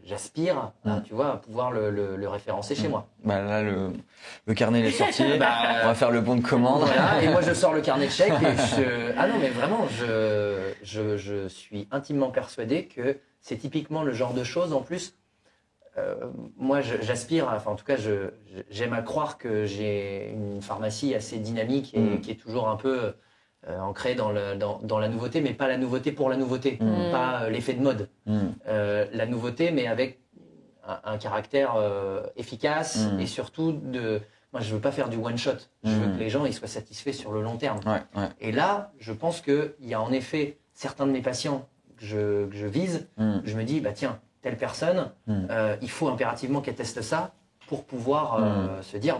j'aspire à pouvoir le référencer chez moi. Là, le carnet est sorti, on va faire le bon de commande. Voilà, et moi je sors le carnet de chèques et non mais vraiment, je suis intimement persuadé que c'est typiquement le genre de choses en plus. Moi j'aspire, en tout cas j'aime à croire que j'ai une pharmacie assez dynamique et qui est toujours un peu... ancré dans la nouveauté, mais pas la nouveauté pour la nouveauté, pas l'effet de mode. La nouveauté, mais avec un caractère efficace et surtout moi, je veux pas faire du one shot. Je veux que les gens ils soient satisfaits sur le long terme. Et là, je pense qu'il y a en effet certains de mes patients que je vise. Je me dis, tiens, telle personne, il faut impérativement qu'elle teste ça pour pouvoir se dire,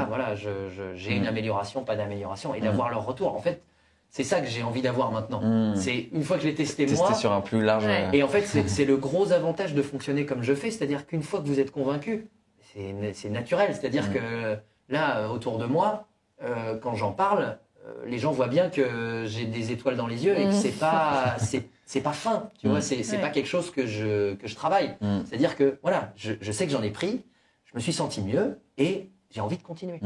voilà, j'ai une amélioration, pas d'amélioration, et d'avoir leur retour. En fait, c'est ça que j'ai envie d'avoir maintenant. C'est une fois que je l'ai testé moi. Sur un plus large. Et en fait, c'est le gros avantage de fonctionner comme je fais, c'est-à-dire qu'une fois que vous êtes convaincu, c'est naturel. C'est-à-dire que là, autour de moi, quand j'en parle, les gens voient bien que j'ai des étoiles dans les yeux et que c'est pas fin. Tu vois, c'est pas quelque chose que je travaille. C'est-à-dire que voilà, je sais que j'en ai pris, je me suis senti mieux et j'ai envie de continuer.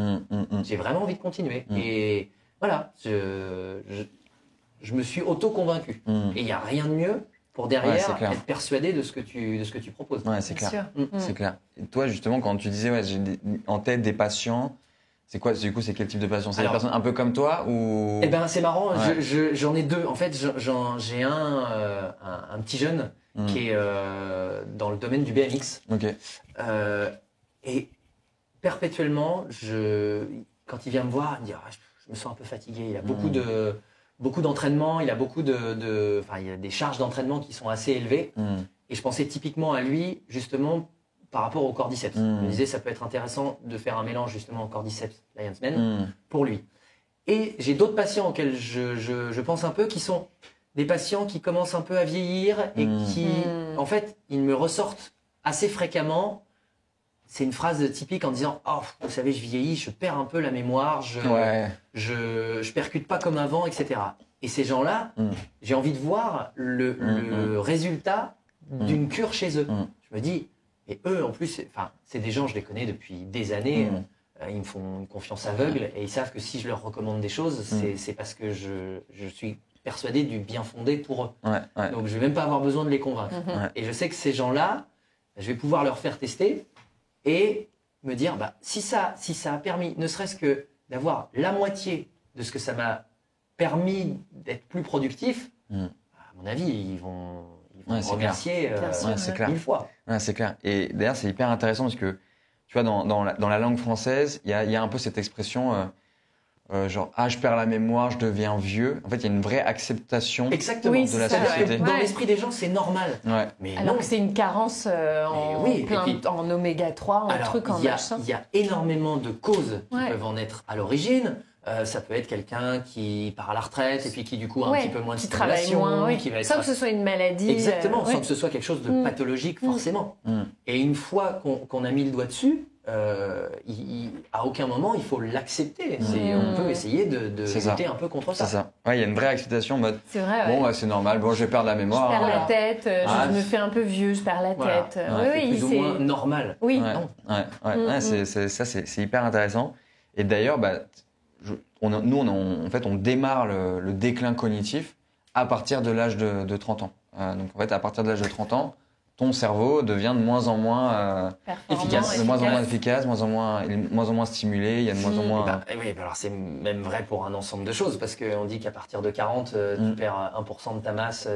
J'ai vraiment envie de continuer. Et voilà, je me suis auto-convaincu. Et il n'y a rien de mieux pour derrière être persuadé de ce que tu proposes. Ouais, c'est clair. C'est clair. Et toi, justement, quand tu disais, j'ai en tête des patients, c'est quoi, du coup, c'est quel type de patients? C'est des personnes un peu comme toi ou... Eh ben, c'est marrant, j'en ai deux. En fait, j'ai un petit jeune qui est dans le domaine du BMX. Et perpétuellement, quand il vient me voir, il me dit je me sens un peu fatigué. Il a beaucoup beaucoup d'entraînement, il a beaucoup il y a des charges d'entraînement qui sont assez élevées. Et je pensais typiquement à lui, justement, par rapport au cordyceps. Je me disais, ça peut être intéressant de faire un mélange, justement, cordyceps Lion's Mane pour lui. Et j'ai d'autres patients auxquels je pense un peu, qui sont des patients qui commencent un peu à vieillir et qui, en fait, ils me ressortent assez fréquemment. C'est une phrase typique en disant « Oh, vous savez, je vieillis, je perds un peu la mémoire, je percute pas comme avant, etc. » Et ces gens-là, j'ai envie de voir le résultat d'une cure chez eux. Je me dis, et eux, en plus, c'est des gens, je les connais depuis des années, ils me font une confiance aveugle et ils savent que si je leur recommande des choses, c'est parce que je suis persuadé du bien fondé pour eux. Donc, je vais même pas avoir besoin de les convaincre. Et je sais que ces gens-là, je vais pouvoir leur faire tester et me dire, si ça a permis, ne serait-ce que d'avoir la moitié de ce que ça m'a permis d'être plus productif, à mon avis, ils vont me remercier mille fois. C'est clair. Et d'ailleurs, c'est hyper intéressant parce que, tu vois, dans la langue française, il y a un peu cette expression genre, je perds la mémoire, je deviens vieux. En fait, il y a une vraie acceptation de la société. Dans l'esprit des gens, c'est normal. Mais alors que c'est une carence en oméga 3, en trucs, en machin. Il y a énormément de causes qui peuvent en être à l'origine. Ça peut être quelqu'un qui part à la retraite et puis qui du coup a un petit peu moins de stimulation, qui va être sans que ce soit une maladie. Exactement, sans que ce soit quelque chose de pathologique forcément. Et une fois qu'on a mis le doigt dessus, à aucun moment il faut l'accepter. On peut essayer de lutter un peu contre ça. C'est ça. Il y a une vraie acceptation en mode c'est vrai, c'est normal, je vais perdre la mémoire. Je perds la tête, je me fais un peu vieux, je perds la tête. C'est plus ou moins normal. Oui. C'est hyper intéressant. Et d'ailleurs, on démarre le déclin cognitif à partir de l'âge de 30 ans. Donc en fait, à partir de l'âge de 30 ans, ton cerveau devient de moins en moins efficace, de moins en moins efficace, moins en moins stimulé, il y a de moins en moins... alors c'est même vrai pour un ensemble de choses, parce qu'on dit qu'à partir de 40, tu perds 1% de ta masse,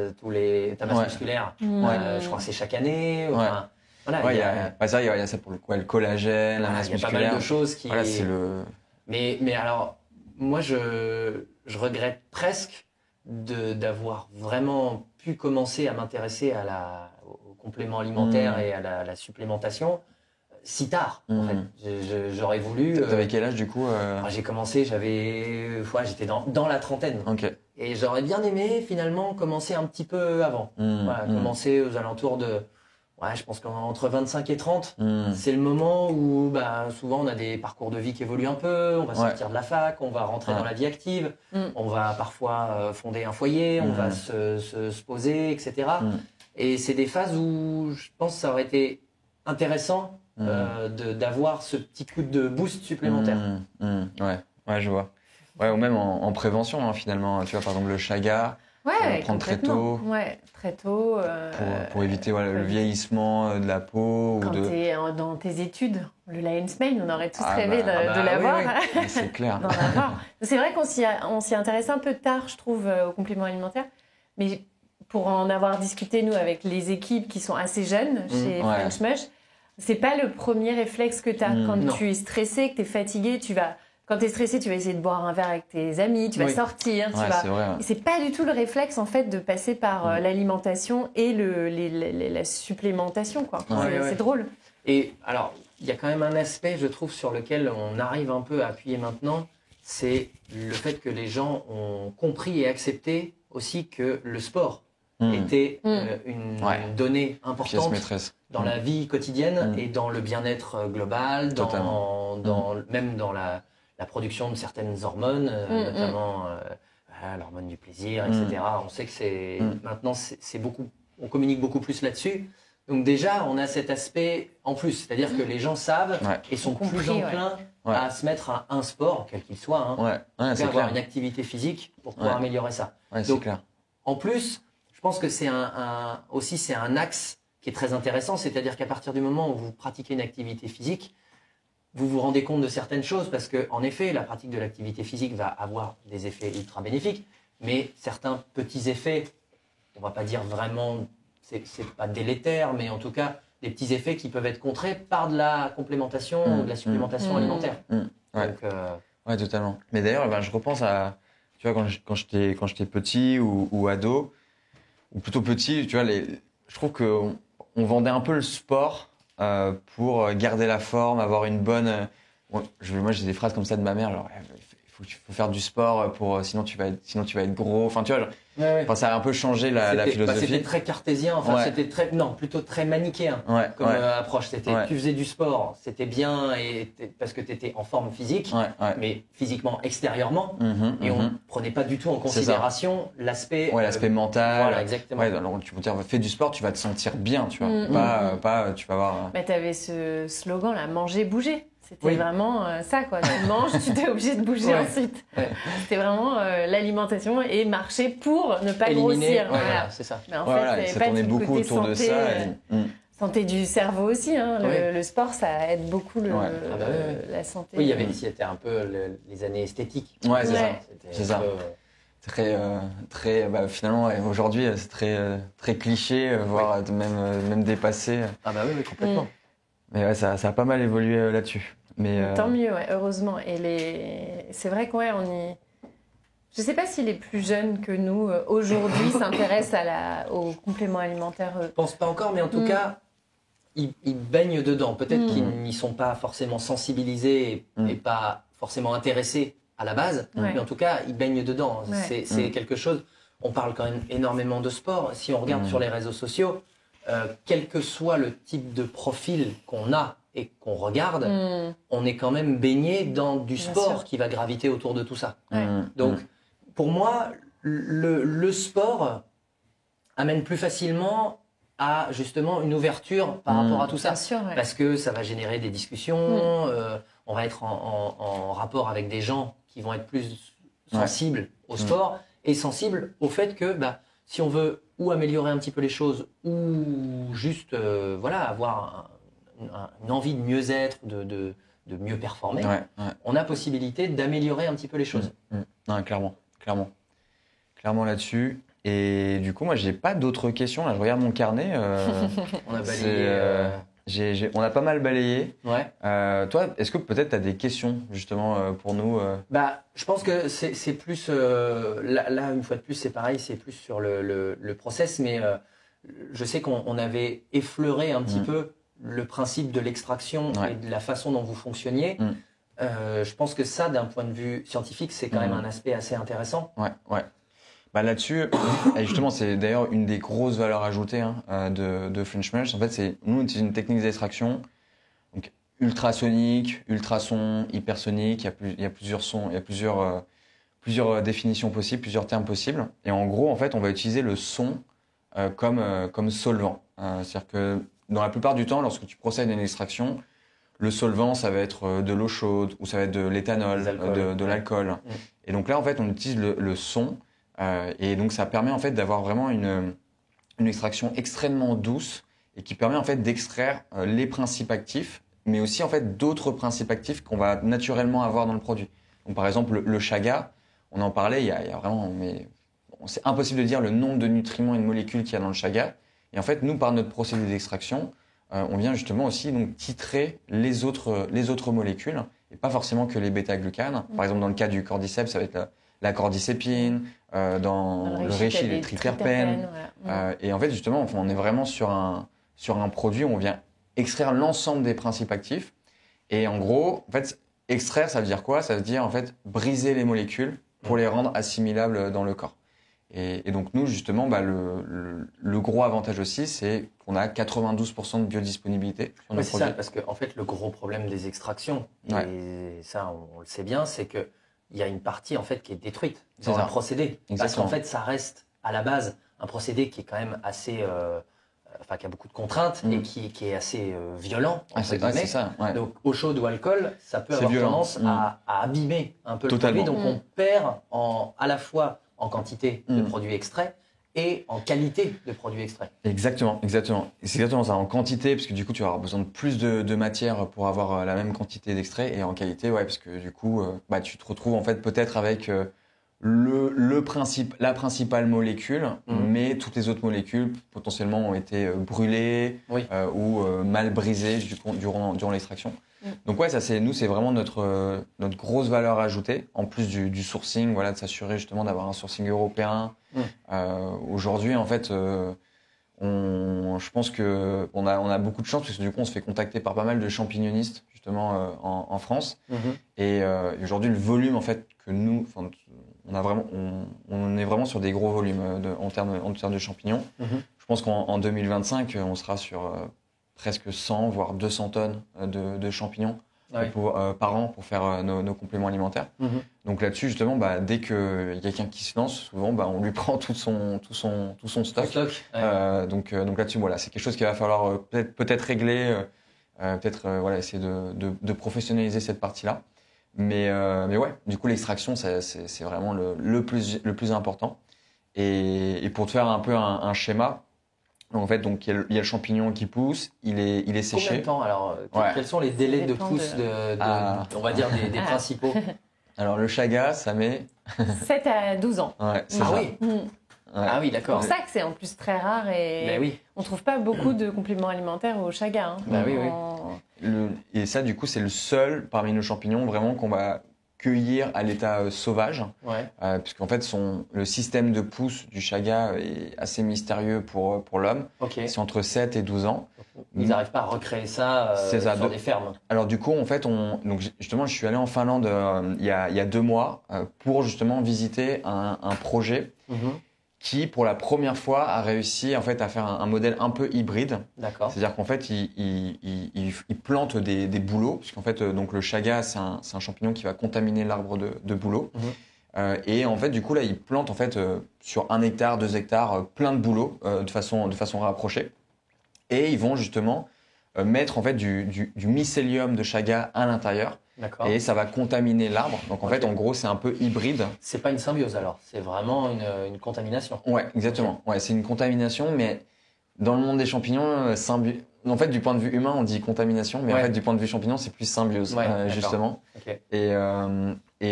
ta masse musculaire. Je crois que c'est chaque année. Il y a ça pour le coup, le collagène, la masse musculaire. Il y a pas mal de choses qui... c'est le... Mais alors, moi, je regrette presque d'avoir vraiment pu commencer à m'intéresser aux compléments alimentaires et à la supplémentation si tard. En fait, j'aurais voulu. T'avais quel âge du coup J'ai commencé, j'étais dans la trentaine. Et j'aurais bien aimé finalement commencer un petit peu avant. Commencer aux alentours de. Je pense qu'entre 25 et 30, c'est le moment où souvent on a des parcours de vie qui évoluent un peu, on va sortir de la fac, on va rentrer dans la vie active, on va parfois fonder un foyer, on va se poser, etc. Et c'est des phases où je pense que ça aurait été intéressant d'avoir ce petit coup de boost supplémentaire. Ouais, je vois. Ou même en prévention finalement, tu vois par exemple le chaga. Prendre très tôt. Très tôt. Pour éviter le vieillissement de la peau. Quand tu es dans tes études, le Lion's Mane, on aurait tous rêvé de l'avoir. Oui. C'est clair. C'est vrai qu'on s'y intéresse un peu tard, je trouve, aux compléments alimentaires. Mais pour en avoir discuté, nous, avec les équipes qui sont assez jeunes chez French Mush, c'est pas le premier réflexe que tu as. Quand tu es stressé, que tu es fatigué, quand tu es stressé, tu vas essayer de boire un verre avec tes amis, tu vas sortir, c'est vrai. C'est pas du tout le réflexe en fait de passer par l'alimentation et la supplémentation quoi. C'est drôle. Et alors, il y a quand même un aspect, je trouve, sur lequel on arrive un peu à appuyer maintenant, c'est le fait que les gens ont compris et accepté aussi que le sport était une donnée importante dans la vie quotidienne et dans le bien-être global, même dans la production de certaines hormones, notamment l'hormone du plaisir, etc. On sait que maintenant, on communique beaucoup plus là-dessus. Donc déjà, on a cet aspect en plus, c'est-à-dire que les gens savent et sont plus enclins à se mettre à un sport, quel qu'il soit, avoir une activité physique pour pouvoir améliorer ça. Donc, clair. En plus, je pense que c'est un axe qui est très intéressant, c'est-à-dire qu'à partir du moment où vous pratiquez une activité physique, vous vous rendez compte de certaines choses parce que, en effet, la pratique de l'activité physique va avoir des effets ultra bénéfiques, mais certains petits effets, on va pas dire vraiment, c'est pas délétère, mais en tout cas, des petits effets qui peuvent être contrés par de la complémentation ou de la supplémentation alimentaire. Donc, totalement. Mais d'ailleurs, je repense à tu vois, quand j'étais petit ou ado, ou plutôt petit, tu vois, je trouve qu'on vendait un peu le sport pour garder la forme, avoir une bonne. Moi, j'ai des phrases comme ça de ma mère, genre, il faut faire du sport sinon tu vas être gros. Enfin, tu vois, enfin, ça a un peu changé la philosophie. C'était très cartésien, c'était plutôt très manichéen comme approche. Tu faisais du sport, c'était bien parce que tu étais en forme physique, mais physiquement, extérieurement, et on prenait pas du tout en considération l'aspect mental. Voilà, exactement. Alors, tu peux dire, fais du sport, tu vas te sentir bien, tu vois. Pas, tu vas avoir. Mais t'avais ce slogan là, manger, bouger. C'était vraiment ça, quoi. Tu manges, tu t'es obligé de bouger ensuite. C'était vraiment l'alimentation et marcher pour ne pas grossir. Voilà, c'est ça. Mais en fait, ça tournait beaucoup autour de ça. Santé du cerveau aussi. Hein. Le sport, ça aide beaucoup la santé. Oui, c'était un peu les années esthétiques. Ouais, c'est ça. Très finalement, aujourd'hui, c'est très cliché, voire même dépassé. Ah bah oui, complètement. Mais ça a pas mal évolué là-dessus. Tant mieux, heureusement. Et c'est vrai qu'on je ne sais pas si les plus jeunes que nous, aujourd'hui, s'intéressent aux compléments alimentaires. Je ne pense pas encore, mais en tout cas, ils baignent dedans. Peut-être qu'ils n'y sont pas forcément sensibilisés et pas forcément intéressés à la base, mais en tout cas, ils baignent dedans. C'est quelque chose... On parle quand même énormément de sport. Si on regarde sur les réseaux sociaux, quel que soit le type de profil qu'on a et qu'on regarde, on est quand même baigné dans du sport qui va graviter autour de tout ça. Donc, pour moi, le sport amène plus facilement à justement une ouverture par rapport à tout ça. Bien sûr, parce que ça va générer des discussions, on va être en rapport avec des gens qui vont être plus sensibles au sport et sensibles au fait que si on veut ou améliorer un petit peu les choses ou juste avoir une envie de mieux être, de mieux performer, on a possibilité d'améliorer un petit peu les choses. Non, clairement là-dessus. Et du coup, moi, j'ai pas d'autres questions. Là, je regarde mon carnet. On a balayé. On a pas mal balayé. Ouais. Toi, est-ce que peut-être tu as des questions justement pour nous Je pense que c'est plus là une fois de plus c'est pareil, c'est plus sur le process, mais je sais qu'on avait effleuré un petit peu le principe de l'extraction et de la façon dont vous fonctionniez. Je pense que ça, d'un point de vue scientifique, c'est quand même un aspect assez intéressant. Ouais. Là-dessus, justement, c'est d'ailleurs une des grosses valeurs ajoutées de French Mush. En fait, c'est une technique d'extraction donc ultrasonique, ultrason, hypersonique. Il y a plusieurs sons, il y a plusieurs définitions possibles, plusieurs termes possibles. Et en gros, en fait, on va utiliser le son comme solvant. C'est-à-dire que dans la plupart du temps, lorsque tu procèdes à une extraction, le solvant, ça va être de l'eau chaude ou ça va être de l'éthanol, de l'alcool. Et donc là, en fait, on utilise le son. Et donc ça permet en fait d'avoir vraiment une extraction extrêmement douce et qui permet en fait d'extraire les principes actifs, mais aussi en fait d'autres principes actifs qu'on va naturellement avoir dans le produit. Donc par exemple le chaga, on en parlait, il y a vraiment, mais c'est impossible de dire le nombre de nutriments et de molécules qu'il y a dans le chaga. Et en fait nous par notre procédé d'extraction, on vient justement aussi donc titrer les autres molécules et pas forcément que les bêta-glucanes. Par exemple dans le cas du cordyceps, ça va être la cordycépine, dans le reishi, les triterpènes. Et en fait, justement, on est vraiment sur un produit où on vient extraire l'ensemble des principes actifs. Et en gros, en fait, extraire, ça veut dire quoi? Ça veut dire en fait briser les molécules pour les rendre assimilables dans le corps. Et donc nous, justement, le gros avantage aussi, c'est qu'on a 92% de biodisponibilité sur nos produits. C'est ça, parce que en fait, le gros problème des extractions, et ça, on le sait bien, c'est que il y a une partie en fait qui est détruite dans le procédé. Exactement. Parce qu'en fait, ça reste à la base un procédé qui est quand même assez, qui a beaucoup de contraintes et qui est assez violent. C'est ça. Ouais. Donc, eau chaude ou alcool, ça peut avoir tendance à abîmer un peu le produit. Donc, on perd à la fois en quantité de produits extraits et en qualité de produits extraits. Exactement. Et c'est exactement ça, en quantité, parce que du coup, tu vas avoir besoin de plus de matière pour avoir la même quantité d'extrait, et en qualité, parce que du coup, tu te retrouves en fait peut-être avec la principale molécule, mais toutes les autres molécules potentiellement ont été brûlées ou mal brisées durant l'extraction. Donc ouais, ça c'est vraiment notre grosse valeur ajoutée, en plus du sourcing, voilà, de s'assurer justement d'avoir un sourcing européen. Aujourd'hui, en fait, je pense que on a beaucoup de chance parce que du coup, on se fait contacter par pas mal de champignonistes justement en France. Et aujourd'hui, le volume en fait que nous, on est vraiment sur des gros volumes en termes de champignons. Je pense qu'en 2025, on sera sur presque 100 voire 200 tonnes de champignons par an pour faire nos compléments alimentaires. Donc là-dessus, justement, dès qu'il y a quelqu'un qui se lance, souvent, on lui prend tout son stock. Donc là-dessus, voilà, c'est quelque chose qu'il va falloir peut-être régler, essayer de professionnaliser cette partie-là. Mais ouais, du coup, l'extraction, c'est vraiment le plus important. Et pour te faire un peu un schéma, en fait, donc il y a le champignon qui pousse, il est séché. Combien de temps alors quels sont les délais de pousse on va dire des principaux? Alors le chaga, ça met 7 à 12 ans. Ouais, c'est ça. Oui. Ah oui, d'accord. C'est pour ça que c'est en plus très rare et on trouve pas beaucoup de compléments alimentaires au chaga. Et ça, du coup, c'est le seul parmi nos champignons vraiment qu'on va cueillir à l'état sauvage, puisqu'en fait le système de pousse du chaga est assez mystérieux pour l'homme. C'est entre 7 et 12 ans. Ils n'arrivent pas à recréer ça sur des fermes. Alors du coup, en fait, donc justement, je suis allé en Finlande il y a 2 mois pour justement visiter un projet qui, pour la première fois, a réussi en fait à faire un modèle un peu hybride. D'accord. C'est-à-dire qu'en fait, il plante des bouleaux, puisqu'en fait, donc le chaga, c'est un champignon qui va contaminer l'arbre de bouleaux. Et en fait, du coup, là, il plante en fait sur 1 hectare, 2 hectares, plein de bouleaux de façon rapprochée. Et ils vont justement mettre en fait du mycélium de chaga à l'intérieur. D'accord. Et ça va contaminer l'arbre. Donc en fait, en gros, c'est un peu hybride. C'est pas une symbiose alors, c'est vraiment une contamination. Ouais, exactement. Ouais, c'est une contamination, mais dans le monde des champignons, en fait, du point de vue humain, on dit contamination, mais en fait, du point de vue champignon, c'est plus symbiose, justement. Et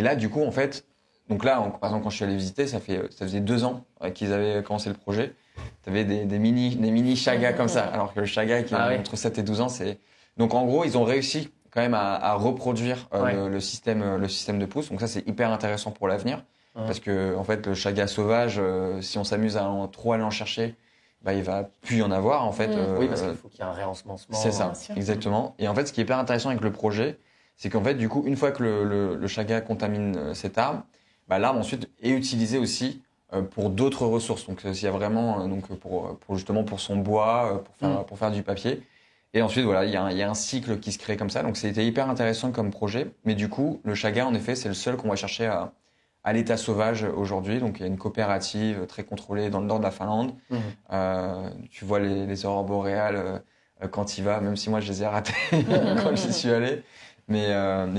là, du coup, en fait, donc là, par exemple, quand je suis allé visiter, ça faisait 2 ans qu'ils avaient commencé le projet. Tu avais des mini chagas comme ça, alors que le chaga qui est entre 7 et 12 ans, c'est... Donc en gros, ils ont réussi quand même à reproduire le système de pousse. Donc ça, c'est hyper intéressant pour l'avenir. Parce que en fait, le chaga sauvage, si on s'amuse à trop aller en chercher, il va plus y en avoir en fait. Oui, parce qu'il faut qu'il y ait un réensemencement. C'est ça, exactement. Et en fait, ce qui est hyper intéressant avec le projet, c'est qu'en fait, du coup, une fois que le chaga contamine cet arbre, l'arbre ensuite est utilisé aussi pour d'autres ressources. Donc, s'il y a vraiment pour son bois, pour faire du papier. Et ensuite, voilà, il y a un cycle qui se crée comme ça. Donc, c'était hyper intéressant comme projet. Mais du coup, le chaga, en effet, c'est le seul qu'on va chercher à l'état sauvage aujourd'hui. Donc, il y a une coopérative très contrôlée dans le nord de la Finlande. Tu vois les aurores boréales quand il va, même si moi, je les ai ratées quand j'y suis allé. Mais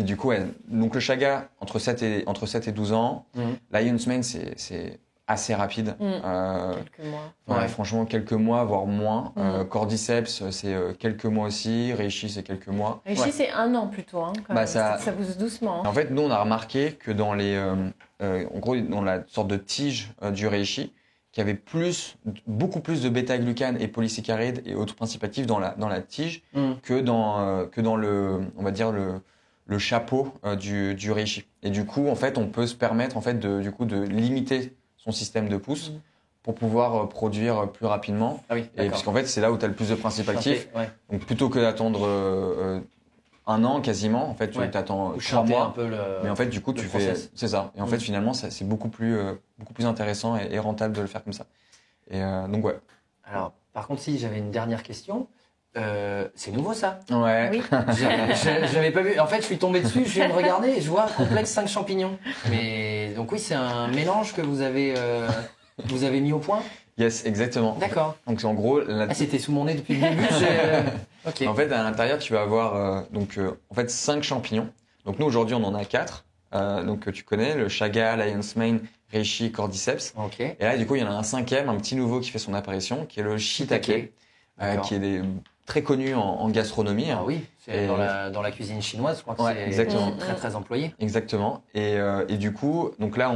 du coup, donc le chaga, entre 7 et 12 ans. Lion's Mane, c'est assez rapide. Quelques mois. Ouais, franchement, quelques mois, voire moins. Cordyceps, c'est quelques mois aussi. Reishi, c'est quelques mois. Reishi, c'est 1 an plutôt. Quand même. Ça pousse doucement. En fait, nous, on a remarqué que dans en gros, dans la sorte de tige du Reishi, qu'il y avait beaucoup plus de bêta-glucane et polysaccharides et autres principes actifs dans la tige que dans on va dire le chapeau du Reishi. Et du coup, en fait, on peut se permettre en fait de limiter son système de pousse pour pouvoir produire plus rapidement. Et puisqu'en fait, c'est là où tu as le plus de principes actifs. Donc plutôt que d'attendre 1 an quasiment, en fait, tu t'attends 3 mois. Un peu mais en fait, du coup, tu fais, c'est ça. Et en fait, finalement, c'est beaucoup plus intéressant et rentable de le faire comme ça. Et donc ouais. Alors, par contre, si j'avais une dernière question. C'est nouveau ça. Ouais. Oui. J'avais pas vu. En fait, je suis tombé dessus, je viens de regarder et je vois complexe 5 champignons. Mais donc oui, c'est un mélange que vous avez mis au point. Yes, exactement. D'accord. Donc c'est en gros. C'était sous mon nez depuis le début. Okay. En fait, à l'intérieur, tu vas avoir en fait 5 champignons. Donc nous aujourd'hui, on en a 4. Donc tu connais le chaga, lion's mane, reishi, cordyceps. Okay. Et là, du coup, il y en a un 5e, un petit nouveau qui fait son apparition, qui est le shiitake, qui est très connu en gastronomie. Ah oui, c'est dans la cuisine chinoise, je crois que c'est exactement. très très employé. Exactement. Et du coup, donc là,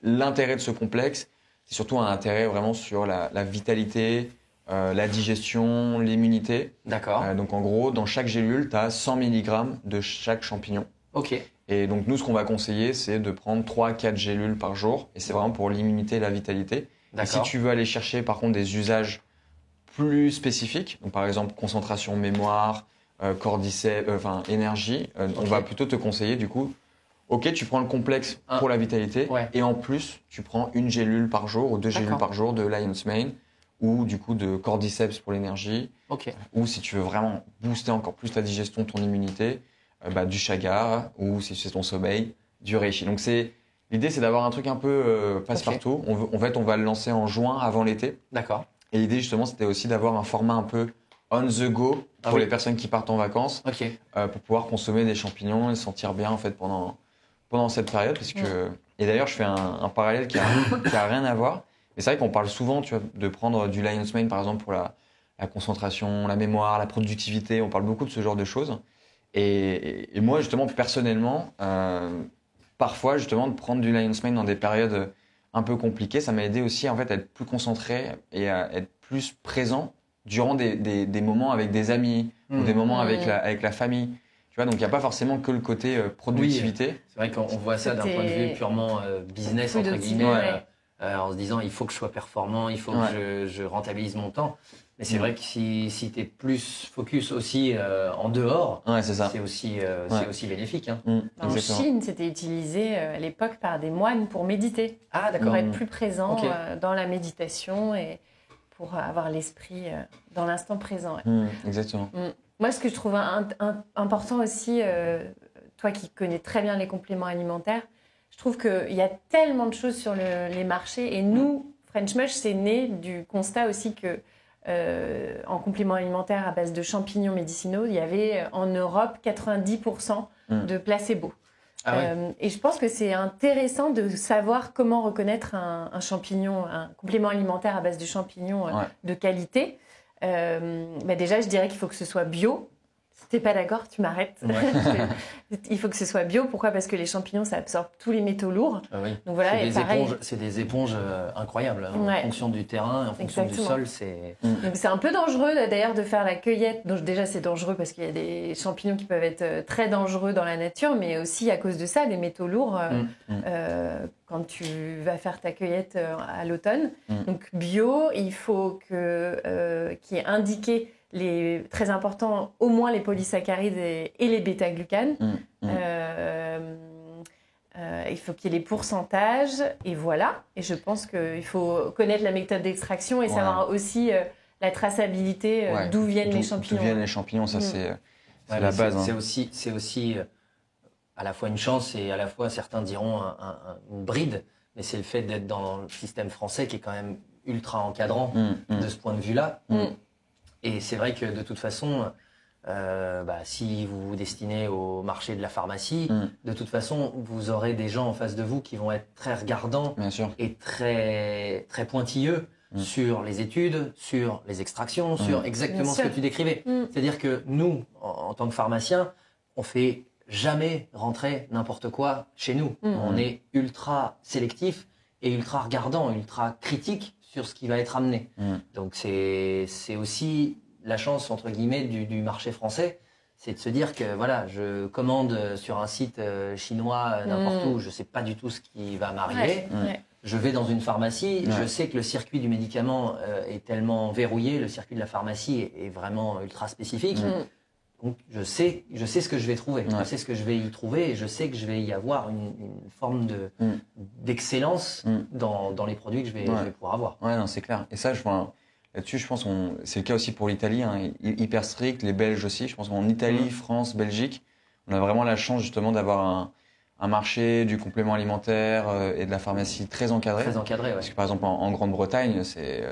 l'intérêt de ce complexe, c'est surtout un intérêt vraiment sur la vitalité, la digestion, l'immunité. D'accord. Donc en gros, dans chaque gélule, tu as 100 mg de chaque champignon. Ok. Et donc nous, ce qu'on va conseiller, c'est de prendre 3-4 gélules par jour. Et c'est vraiment pour l'immunité et la vitalité. Et si tu veux aller chercher par contre des usages plus spécifiques, donc par exemple concentration mémoire, cordyceps, énergie, on va plutôt te conseiller du coup, ok, tu prends le complexe pour la vitalité et en plus tu prends une gélule par jour ou 2 gélules par jour de Lion's Mane ou du coup de cordyceps pour l'énergie. Ou si tu veux vraiment booster encore plus ta digestion, ton immunité, du chaga ou si c'est ton sommeil, du reishi. Donc l'idée c'est d'avoir un truc un peu passe-partout. En fait, on va le lancer en juin avant l'été. D'accord. Et l'idée justement c'était aussi d'avoir un format un peu on the go pour les personnes qui partent en vacances pour pouvoir consommer des champignons et se sentir bien en fait pendant cette période parce que et d'ailleurs je fais un parallèle qui a rien à voir mais c'est vrai qu'on parle souvent tu vois de prendre du Lion's Mane par exemple pour la concentration, la mémoire, la productivité, on parle beaucoup de ce genre de choses et moi justement personnellement parfois justement de prendre du Lion's Mane dans des périodes un peu compliquées, ça m'a aidé aussi en fait à être plus concentré et à être plus présent durant des moments avec des amis ou des moments avec la famille. Tu vois, donc il n'y a pas forcément que le côté productivité. Oui, c'est vrai qu'on voit ça d'un point de vue purement business, entre guillemets, en se disant il faut que je sois performant, il faut que je rentabilise mon temps. Mais c'est vrai que si tu es plus focus aussi en dehors, c'est aussi bénéfique. Hein. En Chine, c'était utilisé à l'époque par des moines pour méditer. Pour être plus présent dans la méditation et pour avoir l'esprit dans l'instant présent. Exactement. Moi, ce que je trouve important aussi, toi qui connais très bien les compléments alimentaires, je trouve qu'il y a tellement de choses sur les marchés. Et nous, French Mush, c'est né du constat aussi que en compléments alimentaires à base de champignons médicinaux, il y avait en Europe 90% de placebo. Et je pense que c'est intéressant de savoir comment reconnaître un champignon, un complément alimentaire à base de champignons de qualité. Déjà, je dirais qu'il faut que ce soit bio. Si t'es pas d'accord, tu m'arrêtes. Il faut que ce soit bio. Pourquoi ? Parce que les champignons, ça absorbe tous les métaux lourds. Donc voilà, c'est des éponges incroyables. En fonction du terrain, en fonction du sol. Donc c'est un peu dangereux d'ailleurs de faire la cueillette. Donc déjà, c'est dangereux parce qu'il y a des champignons qui peuvent être très dangereux dans la nature, mais aussi à cause de ça, des métaux lourds quand tu vas faire ta cueillette à l'automne. Donc bio, il faut qu'il y ait indiqué très important, au moins les polysaccharides et les bêta-glucanes. Il faut qu'il y ait les pourcentages, et voilà. Et je pense qu'il faut connaître la méthode d'extraction et savoir aussi la traçabilité, d'où viennent les champignons. D'où viennent les champignons, ça c'est la base. C'est aussi à la fois une chance et à la fois, certains diront, une bride. Mais c'est le fait d'être dans le système français qui est quand même ultra encadrant de ce point de vue-là. Et c'est vrai que de toute façon, si vous vous destinez au marché de la pharmacie, de toute façon, vous aurez des gens en face de vous qui vont être très regardants et très, très pointilleux sur les études, sur les extractions, sur exactement ce que tu décrivais. C'est-à-dire que nous, en tant que pharmaciens, on fait jamais rentrer n'importe quoi chez nous. On est ultra sélectif et ultra regardant, ultra critique sur ce qui va être amené. Donc c'est aussi la chance entre guillemets du marché français, c'est de se dire que voilà, je commande sur un site chinois n'importe où, je sais pas du tout ce qui va m'arriver. Je vais dans une pharmacie, je sais que le circuit du médicament est tellement verrouillé, le circuit de la pharmacie est vraiment ultra spécifique. Donc je sais ce que je vais trouver, je sais ce que je vais y trouver et je sais que je vais y avoir une forme d'excellence dans les produits que je vais pouvoir avoir. Ouais, non, c'est clair. Et ça, là-dessus, je pense c'est le cas aussi pour l'Italie, hyper strict, les Belges aussi. Je pense qu'en Italie, France, Belgique, on a vraiment la chance justement d'avoir un marché du complément alimentaire et de la pharmacie très encadré. Très encadré, Parce que par exemple en Grande-Bretagne, c'est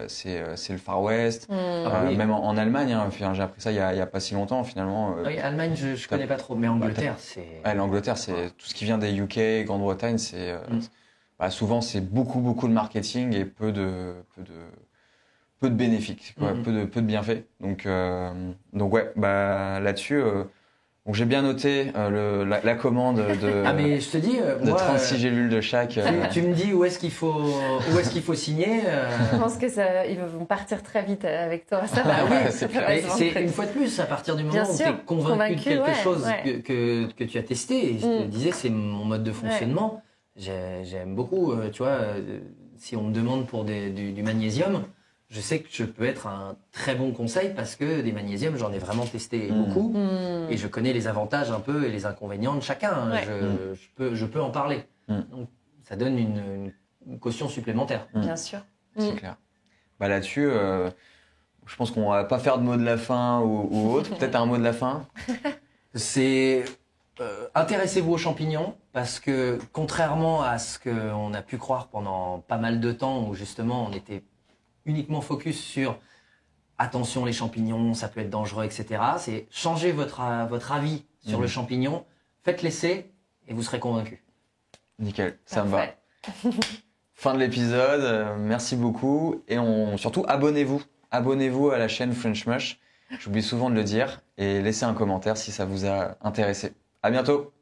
le Far West. Même en Allemagne, j'ai appris ça il y a pas si longtemps finalement. Oui, Allemagne, je connais pas trop, mais Angleterre, c'est. L'Angleterre, c'est tout ce qui vient des UK, Grande-Bretagne, c'est souvent c'est beaucoup de marketing et peu de bénéfices, peu de bienfaits. Donc ouais, là-dessus. Donc j'ai bien noté la commande de, Ah mais je te dis, de 36 gélules de chaque. Tu me dis où est-ce qu'il faut signer. Je pense que ils vont partir très vite avec toi. Ça bah va, oui, ça c'est va se vendre très une vite. fois de plus, à partir du moment Bien où tu sûr, es convaincu de quelque chose ouais. que tu as testé, et je te disais, c'est mon mode de fonctionnement. J'aime beaucoup, tu vois, si on me demande pour du magnésium, je sais que je peux être un très bon conseil parce que des magnésiums, j'en ai vraiment testé beaucoup et je connais les avantages un peu et les inconvénients de chacun. Ouais. Je peux en parler. Donc, ça donne une caution supplémentaire. Bien sûr. C'est clair. Bah là-dessus, je pense qu'on va pas faire de mot de la fin ou autre. Peut-être un mot de la fin. C'est intéressez-vous aux champignons parce que contrairement à ce qu'on a pu croire pendant pas mal de temps où justement on était uniquement focus sur attention les champignons, ça peut être dangereux, etc. C'est changer votre avis sur le champignon, faites l'essai et vous serez convaincu. Nickel, ça me va. Fin de l'épisode, merci beaucoup et surtout abonnez-vous à la chaîne French Mush. J'oublie souvent de le dire et laissez un commentaire si ça vous a intéressé. À bientôt.